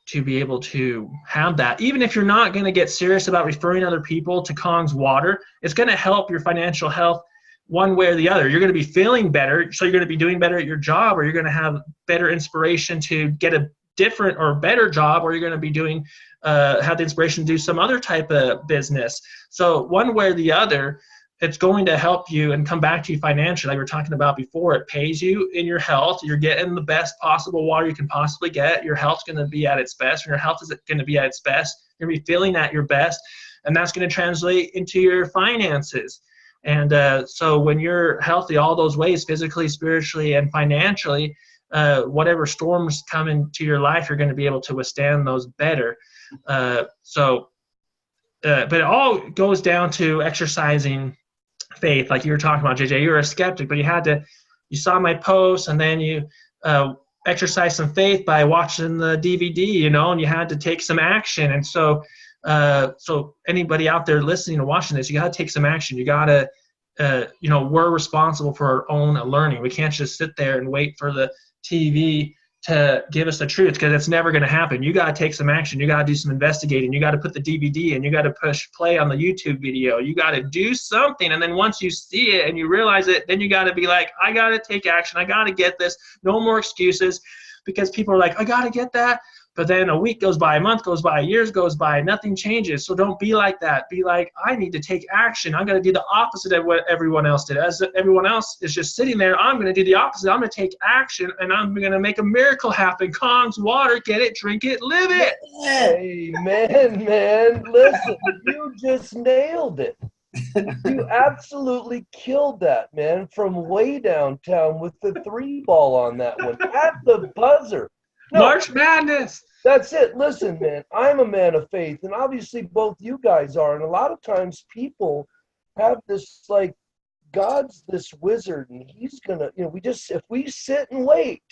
to be able to have that. Even if you're not going to get serious about referring other people to Kong's water, it's going to help your financial health one way or the other. You're going to be feeling better, so you're going to be doing better at your job, or you're going to have better inspiration to get a different or better job, or you're going to be doing have the inspiration to do some other type of business. So one way or the other, it's going to help you and come back to you financially. Like we were talking about before, it pays you in your health. You're getting the best possible water you can possibly get. Your health's going to be at its best. When your health is going to be at its best, you're going to be feeling at your best, and that's going to translate into your finances. And so when you're healthy all those ways, physically, spiritually, and financially, whatever storms come into your life, you're going to be able to withstand those better. But it all goes down to exercising faith. Like you were talking about, JJ, you were a skeptic, but you saw my post, and then you exercised some faith by watching the DVD, and you had to take some action. And so anybody out there listening and watching this, you got to take some action. You got to, we're responsible for our own learning. We can't just sit there and wait for the TV to give us the truth, because it's never going to happen. You got to take some action. You got to do some investigating. You got to put the DVD in. You got to push play on the YouTube video. You got to do something. And then once you see it and you realize it, then you got to be like, I got to take action. I got to get this. No more excuses, because people are like, I got to get that. But then a week goes by, a month goes by, years goes by, nothing changes. So don't be like that. Be like, I need to take action. I'm going to do the opposite of what everyone else did. As everyone else is just sitting there, I'm going to do the opposite. I'm going to take action, and I'm going to make a miracle happen. Kong's water, get it, drink it, live it. Hey, man, listen, you just nailed it. You absolutely killed that, man, from way downtown with the 3-ball on that one at the buzzer. No, March Madness. That's it. Listen, man, I'm a man of faith, and obviously both you guys are. And a lot of times people have this, like, God's this wizard, and he's going to, if we sit and wait,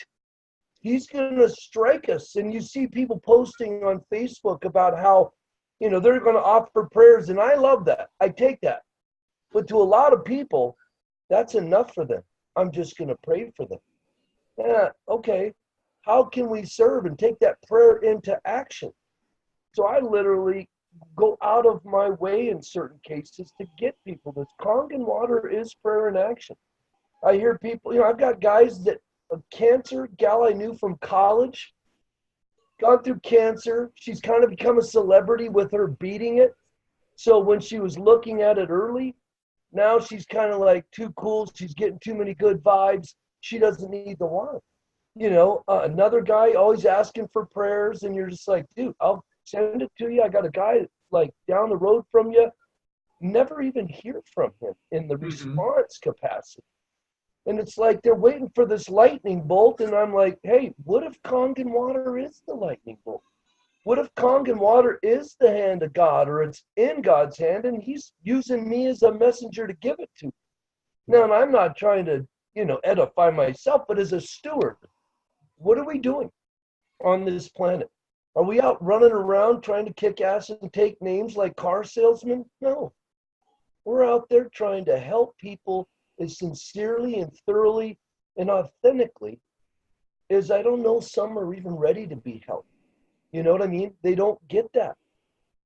he's going to strike us. And you see people posting on Facebook about how, they're going to offer prayers, and I love that. I take that. But to a lot of people, that's enough for them. I'm just going to pray for them. Yeah, okay. How can we serve and take that prayer into action? So I literally go out of my way in certain cases to get people this. Kangen water is prayer in action. I hear people, I've got guys that, a cancer gal I knew from college, gone through cancer. She's kind of become a celebrity with her beating it. So when she was looking at it early, now she's kind of like too cool. She's getting too many good vibes. She doesn't need the water. Another guy always asking for prayers, and you're just like, dude, I'll send it to you. I got a guy like down the road from you. Never even hear from him in the response capacity. And it's like they're waiting for this lightning bolt, and I'm like, hey, what if Kangen water is the lightning bolt? What if Kangen water is the hand of God, or it's in God's hand, and he's using me as a messenger to give it to? Now, and I'm not trying to, edify myself, but as a steward, what are we doing on this planet? Are we out running around trying to kick ass and take names like car salesmen? No. We're out there trying to help people as sincerely and thoroughly and authentically as I don't know some are even ready to be helped. You know what I mean? They don't get that.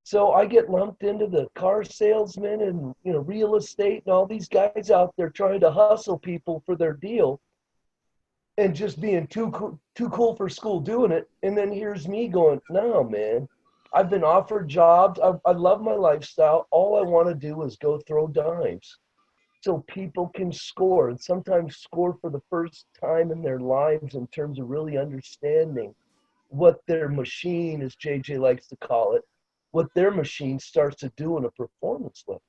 So I get lumped into the car salesmen and real estate and all these guys out there trying to hustle people for their deal. And just being too cool for school doing it. And then here's me going, no, man, I've been offered jobs. I love my lifestyle. All I want to do is go throw dimes so people can score, and sometimes score for the first time in their lives in terms of really understanding what their machine, as JJ likes to call it, what their machine starts to do in a performance level.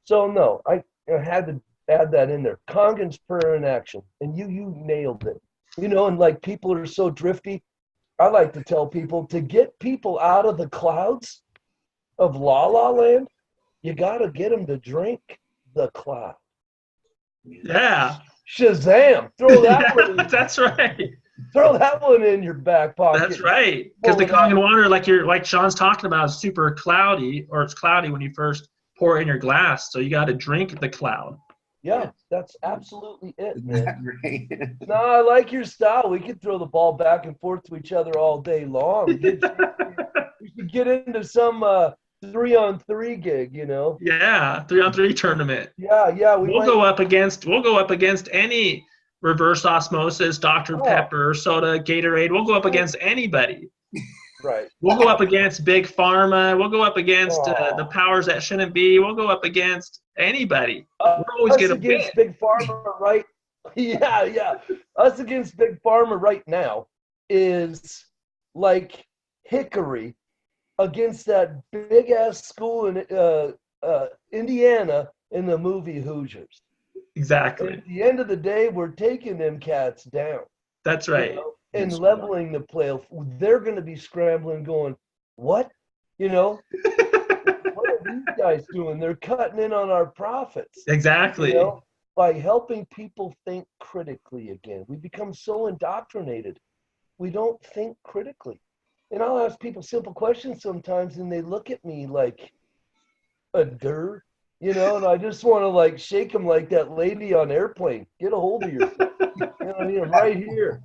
So no, I had to add that in there. Kangen's prayer in action. And you nailed it. And like people are so drifty. I like to tell people to get people out of the clouds of La La Land, you got to get them to drink the cloud. Yeah. Shazam. Throw that one in. That's right. Throw that one in your back pocket. That's right. Because the Kangen water, like Sean's talking about, is super cloudy, or it's cloudy when you first pour it in your glass. So you got to drink the cloud. Yeah, that's absolutely it, man. Great. No, I like your style. We could throw the ball back and forth to each other all day long. We should get into some 3-on-3 gig, Yeah, 3-on-3 tournament. Yeah. We'll go up against any reverse osmosis, Dr. Pepper, soda, Gatorade. We'll go up against anybody. Right. We'll go up against Big Pharma. We'll go up against the powers that shouldn't be. We'll go up against anybody. We'll always get a against Big Pharma, right? Yeah. Us against Big Pharma right now is like Hickory against that big ass school in Indiana in the movie Hoosiers. Exactly. And at the end of the day, we're taking them cats down. That's right. And Yes, leveling the play. They're going to be scrambling, going, what? What are these guys doing? They're cutting in on our profits. Exactly. By helping people think critically again. We become so indoctrinated. We don't think critically. And I'll ask people simple questions sometimes, and they look at me like a dirt, and I just want to like shake them like that lady on Airplane. Get a hold of yourself. I'm right here.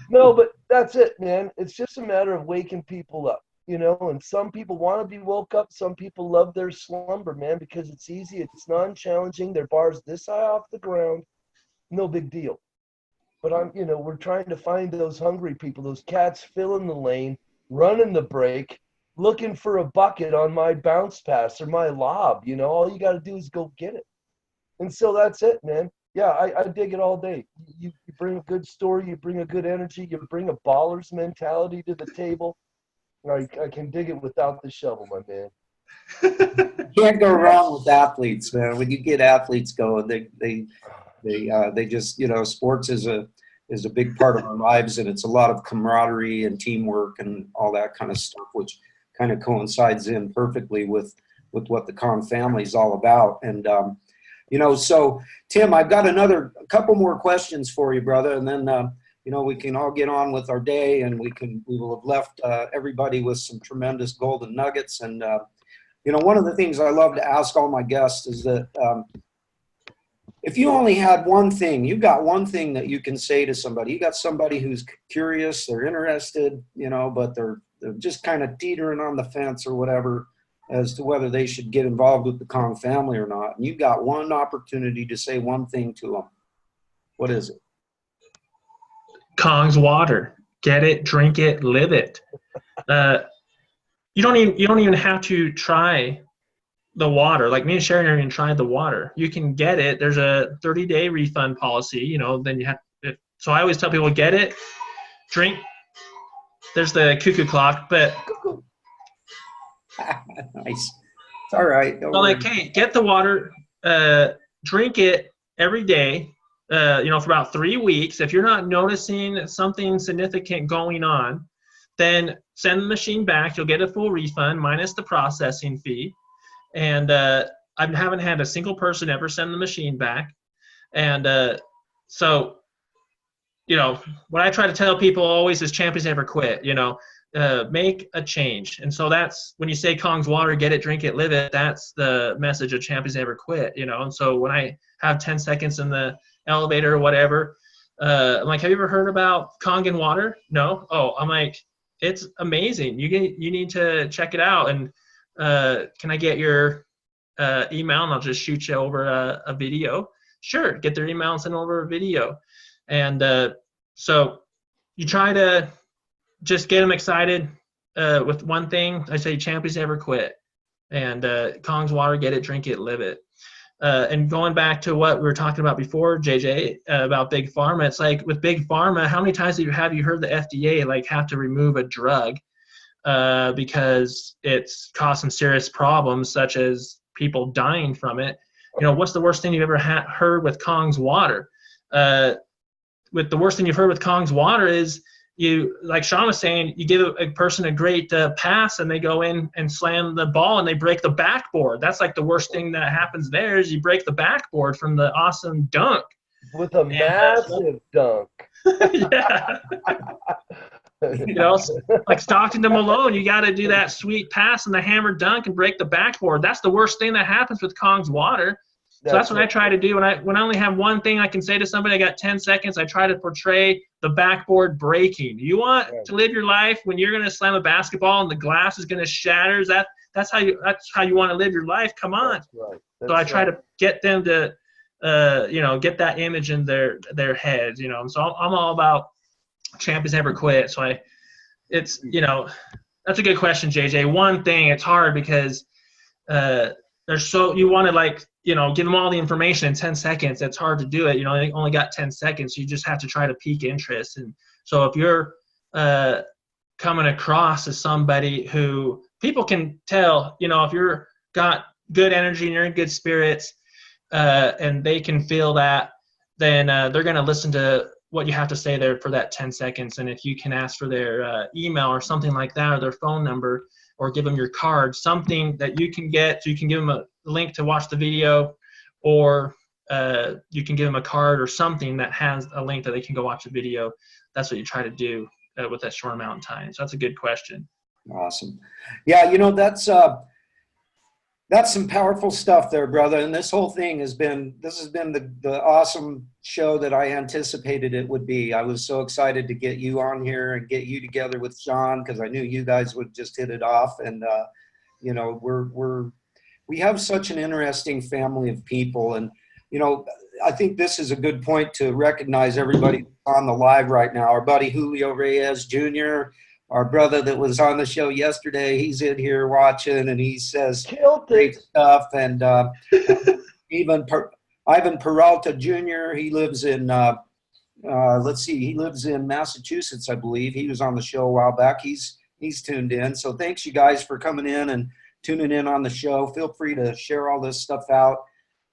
No, but that's it, man. It's just a matter of waking people up, and some people want to be woke up. Some people love their slumber, man, because it's easy. It's non-challenging. Their bar's this high off the ground. No big deal. But we're trying to find those hungry people, those cats filling the lane, running the break, looking for a bucket on my bounce pass or my lob. All you got to do is go get it. And so that's it, man. Yeah, I dig it all day. You bring a good story, you bring a good energy, you bring a baller's mentality to the table. I can dig it without the shovel, my man. Can't go wrong with athletes, man. When you get athletes going, they just, sports is a big part of our lives, and it's a lot of camaraderie and teamwork and all that kind of stuff, which kind of coincides in perfectly with what the Kong family is all about. And so Tim, I've got a couple more questions for you, brother, and then we can all get on with our day, and we will have left everybody with some tremendous golden nuggets. And one of the things I love to ask all my guests is that if you only had one thing, you got one thing that you can say to somebody. You got somebody who's curious, they're interested, but they're just kind of teetering on the fence or whatever as to whether they should get involved with the Kong family or not. And you got one opportunity to say one thing to them. What is it? Kong's water. Get it, drink it, live it. You don't even have to try the water. Like me and Sharon are even tried the water. You can get it. There's a 30-day refund policy. Then you have. So I always tell people, get it, drink. There's the cuckoo clock, but nice. It's all right. Hey, get the water, drink it every day. For about 3 weeks. If you're not noticing something significant going on, then send the machine back. You'll get a full refund minus the processing fee. And I haven't had a single person ever send the machine back. And so, what I try to tell people always is champions never quit. Make a change. And so that's when you say Kong's water, get it, drink it, live it. That's the message of champions never quit. And so when I have 10 seconds in the elevator or whatever, I'm like, have you ever heard about Kong and water? No. Oh, I'm like, it's amazing. You need to check it out. And can I get your email, and I'll just shoot you over a video? Sure. Get their email and send over a video. And so you try to just get them excited with one thing. I say champions never quit. And Kong's water, get it, drink it, live it. And going back to what we were talking about before, JJ, about Big Pharma, it's like with Big Pharma, how many times have you heard the FDA have to remove a drug because it's caused some serious problems, such as people dying from it? What's the worst thing you've ever heard with Kong's water? The worst thing you've heard with Kong's water is, like Sean was saying, you give a person a great pass and they go in and slam the ball and they break the backboard. That's like the worst thing that happens there is you break the backboard from the awesome dunk. With a massive dunk. Yeah. Like Stockton to Malone, you got to do that sweet pass and the hammer dunk and break the backboard. That's the worst thing that happens with Kong's water. So that's what I try to do. When I only have one thing I can say to somebody, I got 10 seconds, I try to portray the backboard breaking. You want to live your life when you're going to slam a basketball and the glass is going to shatter? That's how you want to live your life. Come on. That's right. So I try to get them to, get that image in their heads, So I'm all about champions never quit. So that's a good question, JJ. One thing, it's hard because you want to give them all the information in 10 seconds. It's hard to do it. You only got 10 seconds. You just have to try to pique interest. And so if you're coming across as somebody who people can tell, if you're got good energy and you're in good spirits, and they can feel that, then they're going to listen to what you have to say there for that 10 seconds. And if you can ask for their email or something like that, or their phone number, or give them your card, something that you can get, so you can give them a link to watch the video, or you can give them a card or something that has a link that they can go watch the video. That's what you try to do with that short amount of time. So that's a good question. Awesome. Yeah, that's some powerful stuff there, brother. And this whole thing has been the awesome show that I anticipated it would be. I was so excited to get you on here and get you together with Sean, because I knew you guys would just hit it off. And we have such an interesting family of people. And I think this is a good point to recognize everybody on the live right now. Our buddy Julio Reyes Jr., our brother that was on the show yesterday, he's in here watching, and he says great stuff. And even Ivan Peralta Jr., he lives in, he lives in Massachusetts, I believe. He was on the show a while back. He's tuned in. So thanks, you guys, for coming in and tuning in on the show. Feel free to share all this stuff out,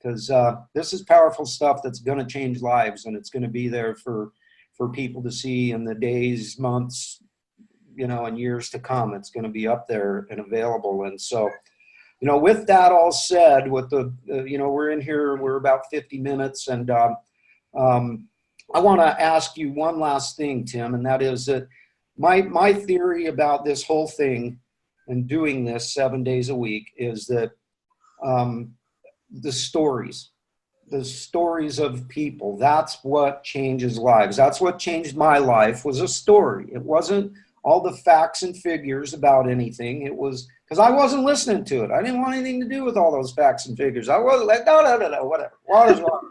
because this is powerful stuff that's going to change lives, and it's going to be there for people to see in the days, months, and years to come. It's going to be up there and available. And so, with that all said, with we're in here, we're about 50 minutes. And I want to ask you one last thing, Tim, and that is that my theory about this whole thing and doing this 7 days a week is that the stories of people, that's what changes lives. That's what changed my life, was a story. It wasn't all the facts and figures about anything. It was because I wasn't listening to it. I didn't want anything to do with all those facts and figures. I wasn't like, no, whatever. What is wrong?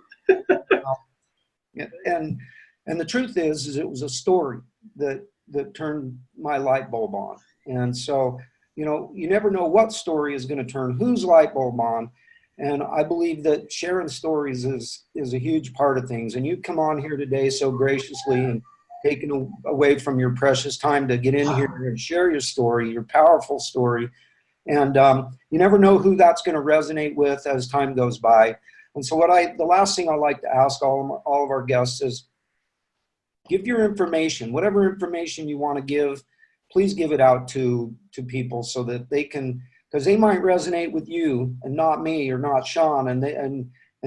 And the truth is it was a story that turned my light bulb on. And so, you never know what story is going to turn whose light bulb on. And I believe that sharing stories is a huge part of things. And you come on here today so graciously and taken away from your precious time to get in here and share your story, your powerful story. And you never know who that's going to resonate with as time goes by. And so the last thing I like to ask all of our guests is, give your information, whatever information you want to give, please give it out to people so that they can, because they might resonate with you and not me or not Sean, and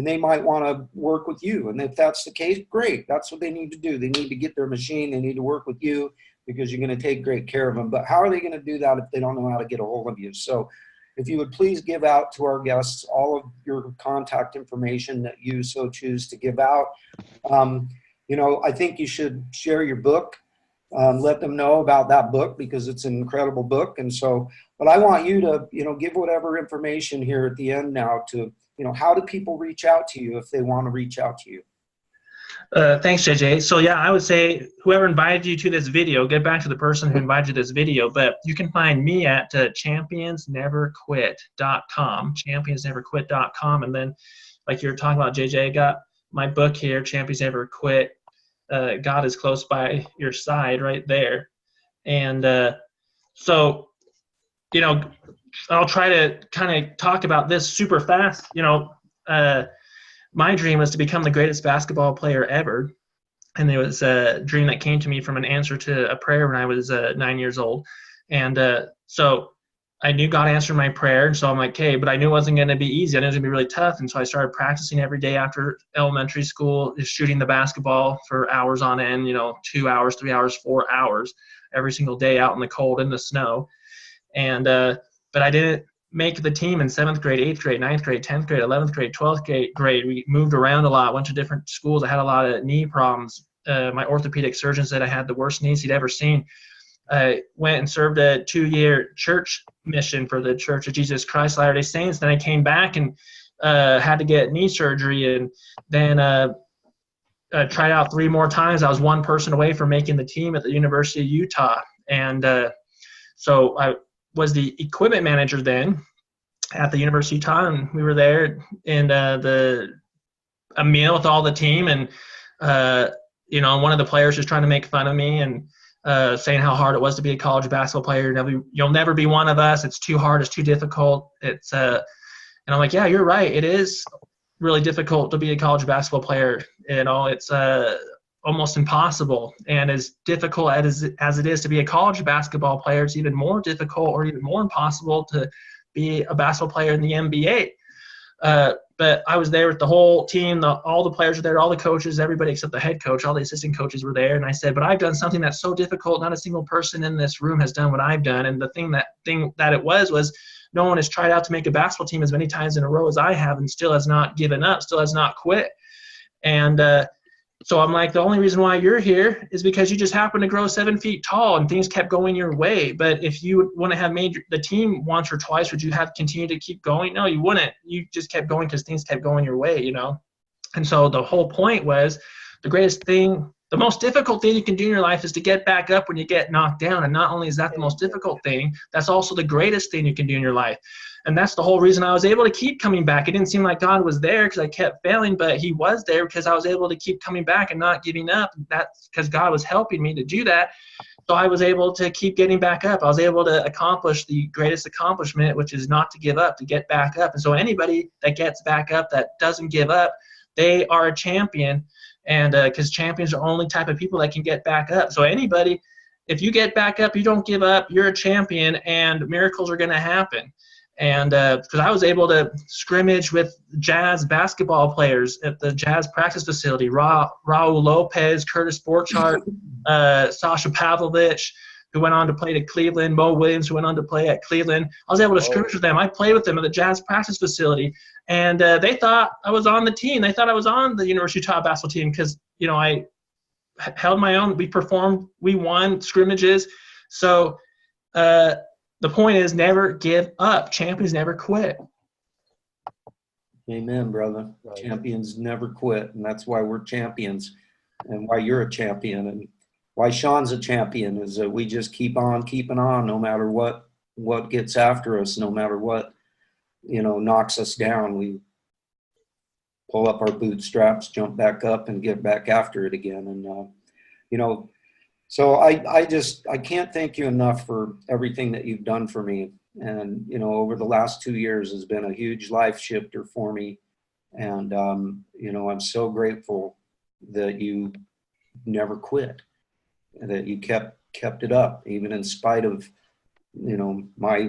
they might want to work with you. And if that's the case, great. That's what they need to do. They need to get their machine. They need to work with you, because you're going to take great care of them. But how are they going to do that if they don't know how to get a hold of you? So if you would please give out to our guests all of your contact information that you so choose to give out. I think you should share your book. Let them know about that book, because it's an incredible book. And so, but I want you to, give whatever information here at the end now to, how do people reach out to you if they want to reach out to you? Thanks, JJ. So yeah, I would say whoever invited you to this video, get back to the person who invited you to this video, but you can find me at championsneverquit.com, championsneverquit.com. And then, like you were talking about, JJ, I got my book here, Champions Never Quit. God is close by your side, right there. And so, I'll try to kind of talk about this super fast. My dream was to become the greatest basketball player ever. And it was a dream that came to me from an answer to a prayer when I was 9 years old. And so I knew God answered my prayer. And so I'm like, okay, but I knew it wasn't going to be easy. I knew it was going to be really tough. And so I started practicing every day after elementary school, just shooting the basketball for hours on end, 2 hours, 3 hours, 4 hours, every single day out in the cold, in the snow. And but I didn't make the team in 7th grade, 8th grade, 9th grade, 10th grade, 11th grade, 12th grade. We moved around a lot, went to different schools. I had a lot of knee problems. My orthopedic surgeon said I had the worst knees he'd ever seen. I went and served a 2-year church mission for the Church of Jesus Christ Latter-day Saints. Then I came back and had to get knee surgery, and then tried out 3 more times. I was one person away from making the team at the University of Utah. And so I was the equipment manager then at the University of Utah, and we were there in a meal with all the team, and one of the players was trying to make fun of me and saying how hard it was to be a college basketball player. You'll never be one of us. It's too hard. It's too difficult. And I'm like, yeah, you're right. It is really difficult to be a college basketball player. You know, it's almost impossible. And as difficult as it is to be a college basketball player, it's even more difficult or even more impossible to be a basketball player in the NBA. But I was there with the whole team, all the players were there, all the coaches, everybody except the head coach, all the assistant coaches were there. And I said, but I've done something that's so difficult. Not a single person in this room has done what I've done. And the thing that it was no one has tried out to make a basketball team as many times in a row as I have and still has not given up, still has not quit. And so I'm like, the only reason why you're here is because you just happened to grow 7 feet tall and things kept going your way. But if you wouldn't have made the team once or twice, would you have continued to keep going? No, you wouldn't. You just kept going because things kept going your way, you know? And so the whole point was the most difficult thing you can do in your life is to get back up when you get knocked down. And not only is that the most difficult thing, that's also the greatest thing you can do in your life. And that's the whole reason I was able to keep coming back. It didn't seem like God was there because I kept failing, but he was there because I was able to keep coming back and not giving up. That's because God was helping me to do that. So I was able to keep getting back up. I was able to accomplish the greatest accomplishment, which is not to give up, to get back up. And so anybody that gets back up, that doesn't give up, they are a champion. And because champions are the only type of people that can get back up. So anybody, if you get back up, you don't give up, you're a champion, and miracles are going to happen. And because I was able to scrimmage with Jazz basketball players at the Jazz practice facility, Raul Lopez, Curtis Borchardt, Sasha Pavlovich, who went on to play to Cleveland, Mo Williams, who went on to play at Cleveland. I was able to scrimmage with them. I played with them at the Jazz practice facility. And they thought I was on the team. They thought I was on the University of Utah basketball team because, you know, I held my own. We performed. We won scrimmages. So the point is never give up. Champions never quit. Amen, brother. Right. Champions never quit. And that's why we're champions and why you're a champion. And why Sean's a champion is that we just keep on keeping on no matter what gets after us, no matter what, you know, knocks us down. We pull up our bootstraps, jump back up, and get back after it again. And, you know, so I can't thank you enough for everything that you've done for me. And, you know, over the last 2 years has been a huge life shifter for me. And, you know, I'm so grateful that you never quit, that you kept it up, even in spite of, you know, my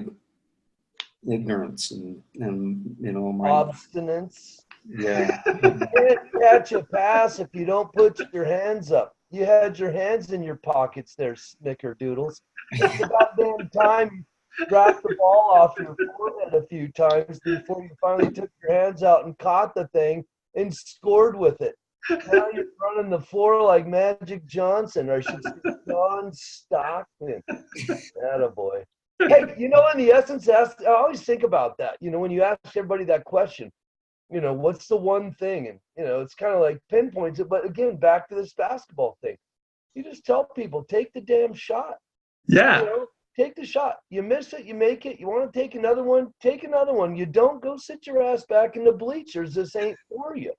ignorance and you know, my obstinance. Yeah. You can't catch a pass if you don't put your hands up. You had your hands in your pockets there, snickerdoodles. It's about damn time you dropped the ball off your forehead a few times before you finally took your hands out and caught the thing and scored with it. Now you're running the floor like Magic Johnson, or I should say John Stockton. Attaboy. Hey, you know, in the essence, I always think about that. You know, when you ask everybody that question, you know, what's the one thing? And, you know, it's kind of like pinpoints it. But again, back to this basketball thing. You just tell people, take the damn shot. Yeah. You know, take the shot. You miss it, you make it. You want to take another one? Take another one. You don't go sit your ass back in the bleachers. This ain't for you.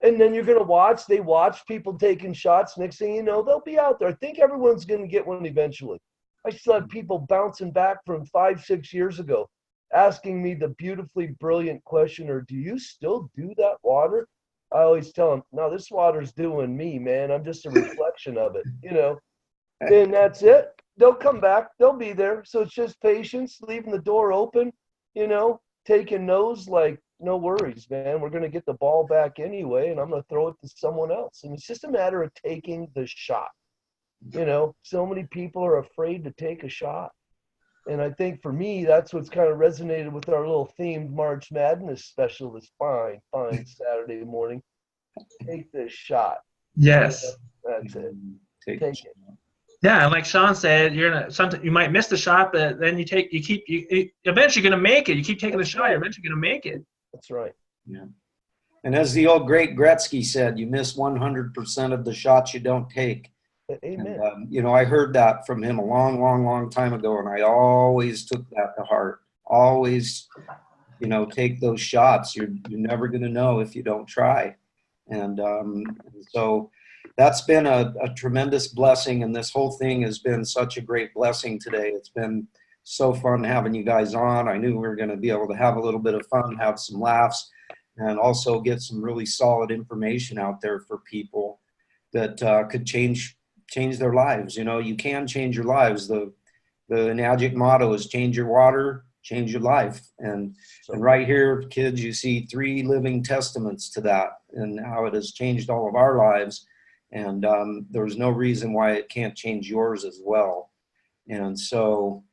And then you're going to they watch people taking shots. Next thing you know, they'll be out there. I think everyone's going to get one eventually. I still have people bouncing back from 5-6 years ago asking me the beautifully brilliant question, or do you still do that water? I always tell them, no, this water's doing me, man. I'm just a reflection of it, you know. And that's it. They'll come back. They'll be there. So it's just patience, leaving the door open, you know, taking those like, no worries, man. We're going to get the ball back anyway, and I'm going to throw it to someone else. And it's just a matter of taking the shot. You know, so many people are afraid to take a shot. And I think for me, that's what's kind of resonated with our little themed March Madness special this fine Saturday morning. Take this shot. Yes. That's it. Take it. Yeah, and like Sean said, you might miss the shot, but then you eventually gonna make it. You keep taking the shot, you're eventually gonna make it. That's right. Yeah. And as the old great Gretzky said, you miss 100% of the shots you don't take. Amen. And, you know, I heard that from him a long time ago, and I always took that to heart. Always, you know, take those shots. You're never going to know if you don't try. And so that's been a tremendous blessing, and this whole thing has been such a great blessing today. It's been so fun having you guys on. I knew we were going to be able to have a little bit of fun, have some laughs, and also get some really solid information out there for people that could change their lives. You know, you can change your lives. The Enagic motto is change your water, change your life. And right here, kids, you see 3 living testaments to that and how it has changed all of our lives. And there's no reason why it can't change yours as well. And so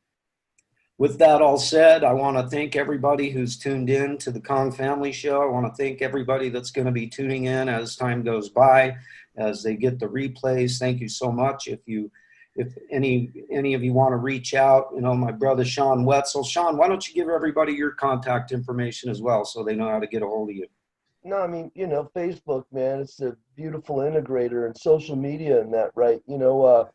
with that all said, I want to thank everybody who's tuned in to the Kong Family Show. I want to thank everybody that's going to be tuning in as time goes by, as they get the replays. Thank you so much. If any of you want to reach out, you know, my brother Sean Wetzel. Sean, why don't you give everybody your contact information as well so they know how to get a hold of you? No, I mean, you know, Facebook, man, it's a beautiful integrator, and social media and that, right? You know,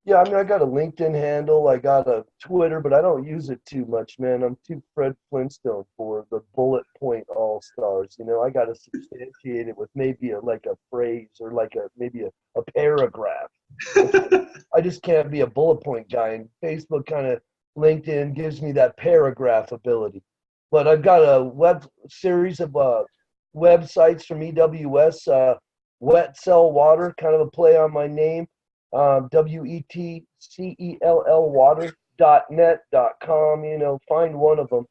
yeah, I mean, I got a LinkedIn handle, I got a Twitter, but I don't use it too much, man. I'm too Fred Flintstone for the bullet point all-stars. You know, I got to substantiate it with maybe like a phrase or like maybe a paragraph. I just can't be a bullet point guy, and Facebook kind of, LinkedIn gives me that paragraph ability. But I've got a web series of websites from EWS, Wet Cell Water, kind of a play on my name. WETCELL water.net.com, you know, find one of them.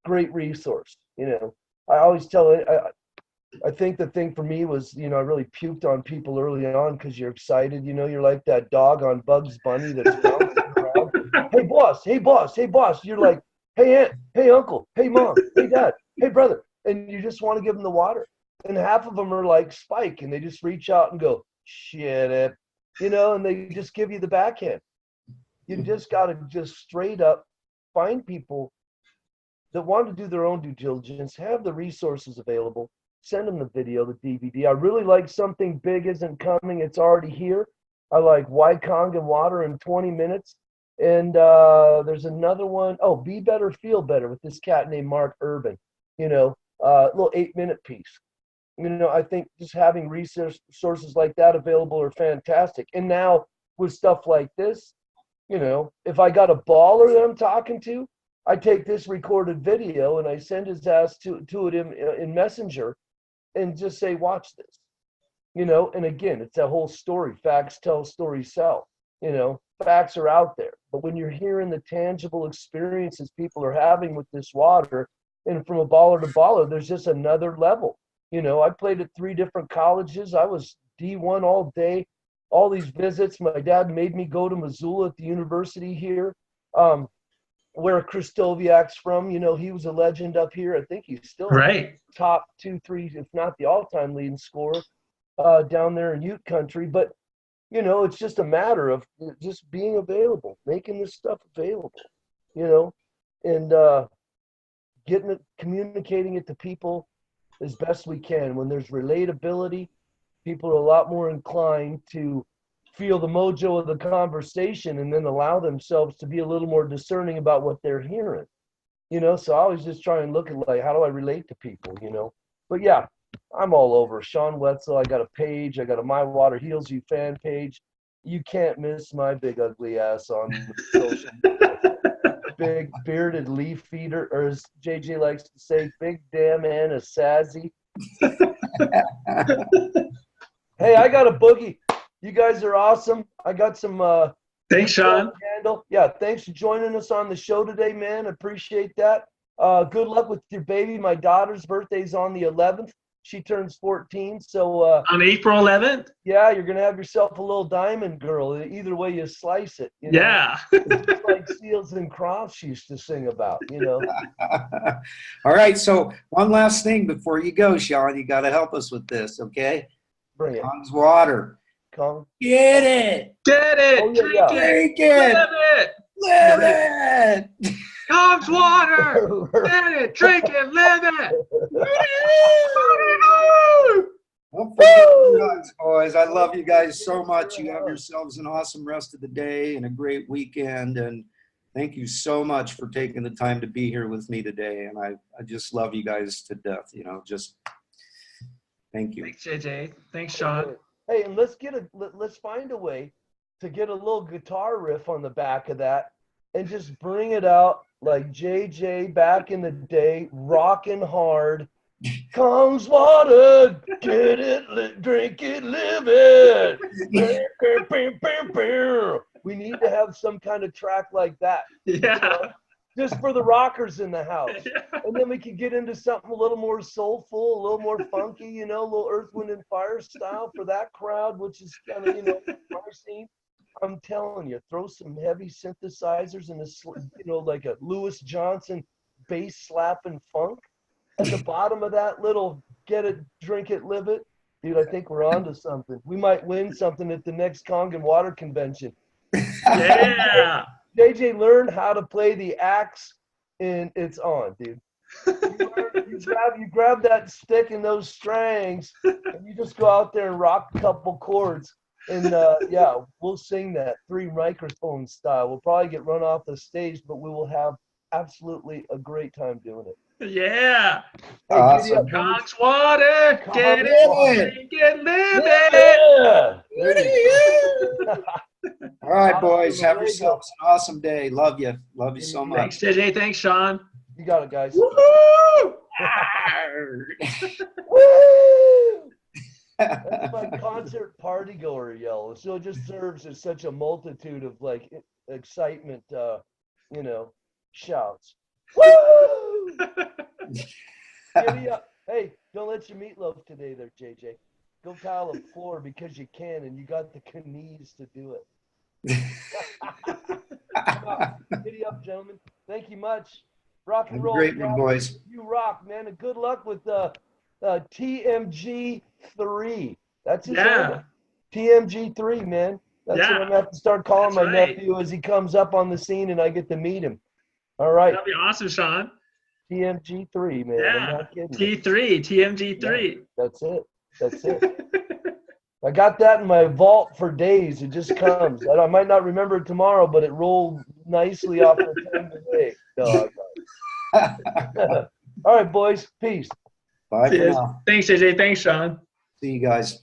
Great resource, you know. I always tell it, I think the thing for me was, you know, I really puked on people early on because you're excited, you know, you're like that dog on Bugs Bunny that's bouncing around. Hey boss, hey boss, hey boss. You're like, hey aunt, hey uncle, hey mom, hey dad, hey brother. And you just want to give them the water. And half of them are like Spike, and they just reach out and go, shit it. You know, and they just give you the backhand. You just got to just straight up find people that want to do their own due diligence, have the resources available, send them the video, the DVD. I really like Something Big Isn't Coming, It's Already Here. I like Why Kong and Water in 20 Minutes. And there's another one, Be Better, Feel Better, with this cat named Mark Urban. You know, little 8-minute piece. You know, I think just having resources like that available are fantastic. And now with stuff like this, you know, if I got a baller that I'm talking to, I take this recorded video and I send his ass to it in Messenger and just say, watch this. You know, and again, it's that whole story. Facts tell, stories sell. You know, facts are out there. But when you're hearing the tangible experiences people are having with this water, and from a baller to baller, there's just another level. You know, I played at 3 different colleges. I was D1 all day, all these visits. My dad made me go to Missoula at the university here, where Kristoviak's from. You know, he was a legend up here. I think he's still Right. top 2, 3, if not the all-time leading scorer down there in Ute country. But, you know, it's just a matter of just being available, making this stuff available, you know, and getting it, communicating it to people as best we can. When there's relatability, people are a lot more inclined to feel the mojo of the conversation and then allow themselves to be a little more discerning about what they're hearing. You know, so I always just try and look at, like, how do I relate to people, you know? But yeah, I'm all over. Sean Wetzel, I got a page. I got a My Water Heals You fan page. You can't miss my big ugly ass on social media. Big bearded leaf feeder, or as JJ likes to say, big damn Anna Sassy. Hey, I got a boogie. You guys are awesome. I got some Thanks, Sean. handle. Yeah, thanks for joining us on the show today, man. Appreciate that. Good luck with your baby. My daughter's birthday's on the 11th. She turns 14. So on April 11th? Yeah, you're gonna have yourself a little diamond girl. Either way you slice it. You know? Yeah. It's just like Seals and Crofts used to sing about, you know. All right, so one last thing before you go, Sean. You got to help us with this, okay? Bring it. Kong's water. Kong. Get it. Get it. Oh, yeah, Drink yeah. it. Live Live it. it. Kong's water. Get it. Drink it. Live it. Don't forget the hugs, boys. I love you guys so much. You have yourselves an awesome rest of the day and a great weekend. And thank you so much for taking the time to be here with me today. And I just love you guys to death. You know, just thank you. Thanks, JJ. Thanks, Sean. Hey, and let's find a way to get a little guitar riff on the back of that and just bring it out like JJ back in the day, rocking hard. Kong's water, get it, drink it, live it. We need to have some kind of track like that. Yeah. You know, just for the rockers in the house. Yeah. And then we could get into something a little more soulful, a little more funky, you know, a little Earth, Wind, and Fire style for that crowd, which is kind of, you know, my scene. I'm telling you, throw some heavy synthesizers and you know, like a Louis Johnson bass slapping funk at the bottom of that little get it, drink it, live it. Dude, I think we're on to something. We might win something at the next Kong and Water convention. Yeah. JJ learned how to play the axe, and it's on, dude. You grab that stick and those strings, and you just go out there and rock a couple chords. And yeah, we'll sing that 3 microphone style. We'll probably get run off the stage, but we will have absolutely a great time doing it. Yeah. Hey, Awesome. giddy up, boys. Kong's water, get Kong's it, water. drink it, live it. Yeah. There you All right, Awesome. boys. Have There you yourselves an awesome day. Love you. Love you so Thanks, much. JJ. Thanks, Sean. You got it, guys. Woo! Woo! That's my concert party goer yell. So it just serves as such a multitude of like excitement, you know, shouts. Woo! Giddy up. Hey, don't let your meatloaf today there, JJ. Go tile the floor because you can and you got the knees to do it. Come on. Giddy up, gentlemen. Thank you much. Rock and roll. Great one, boys. You rock, man. And good luck with TMG 3. That's his name. TMG 3, man. That's what I'm going to have to start calling my nephew as he comes up on the scene and I get to meet him. All right. That'd be awesome, Sean. TMG 3, man. I'm not kidding. T3, TMG 3. Yeah, that's it. That's it. I got that in my vault for days. It just comes. I might not remember it tomorrow, but it rolled nicely off the tongue today. Dog. All right, boys. Peace. Bye for now. Thanks, JJ. Thanks, Sean. See you guys.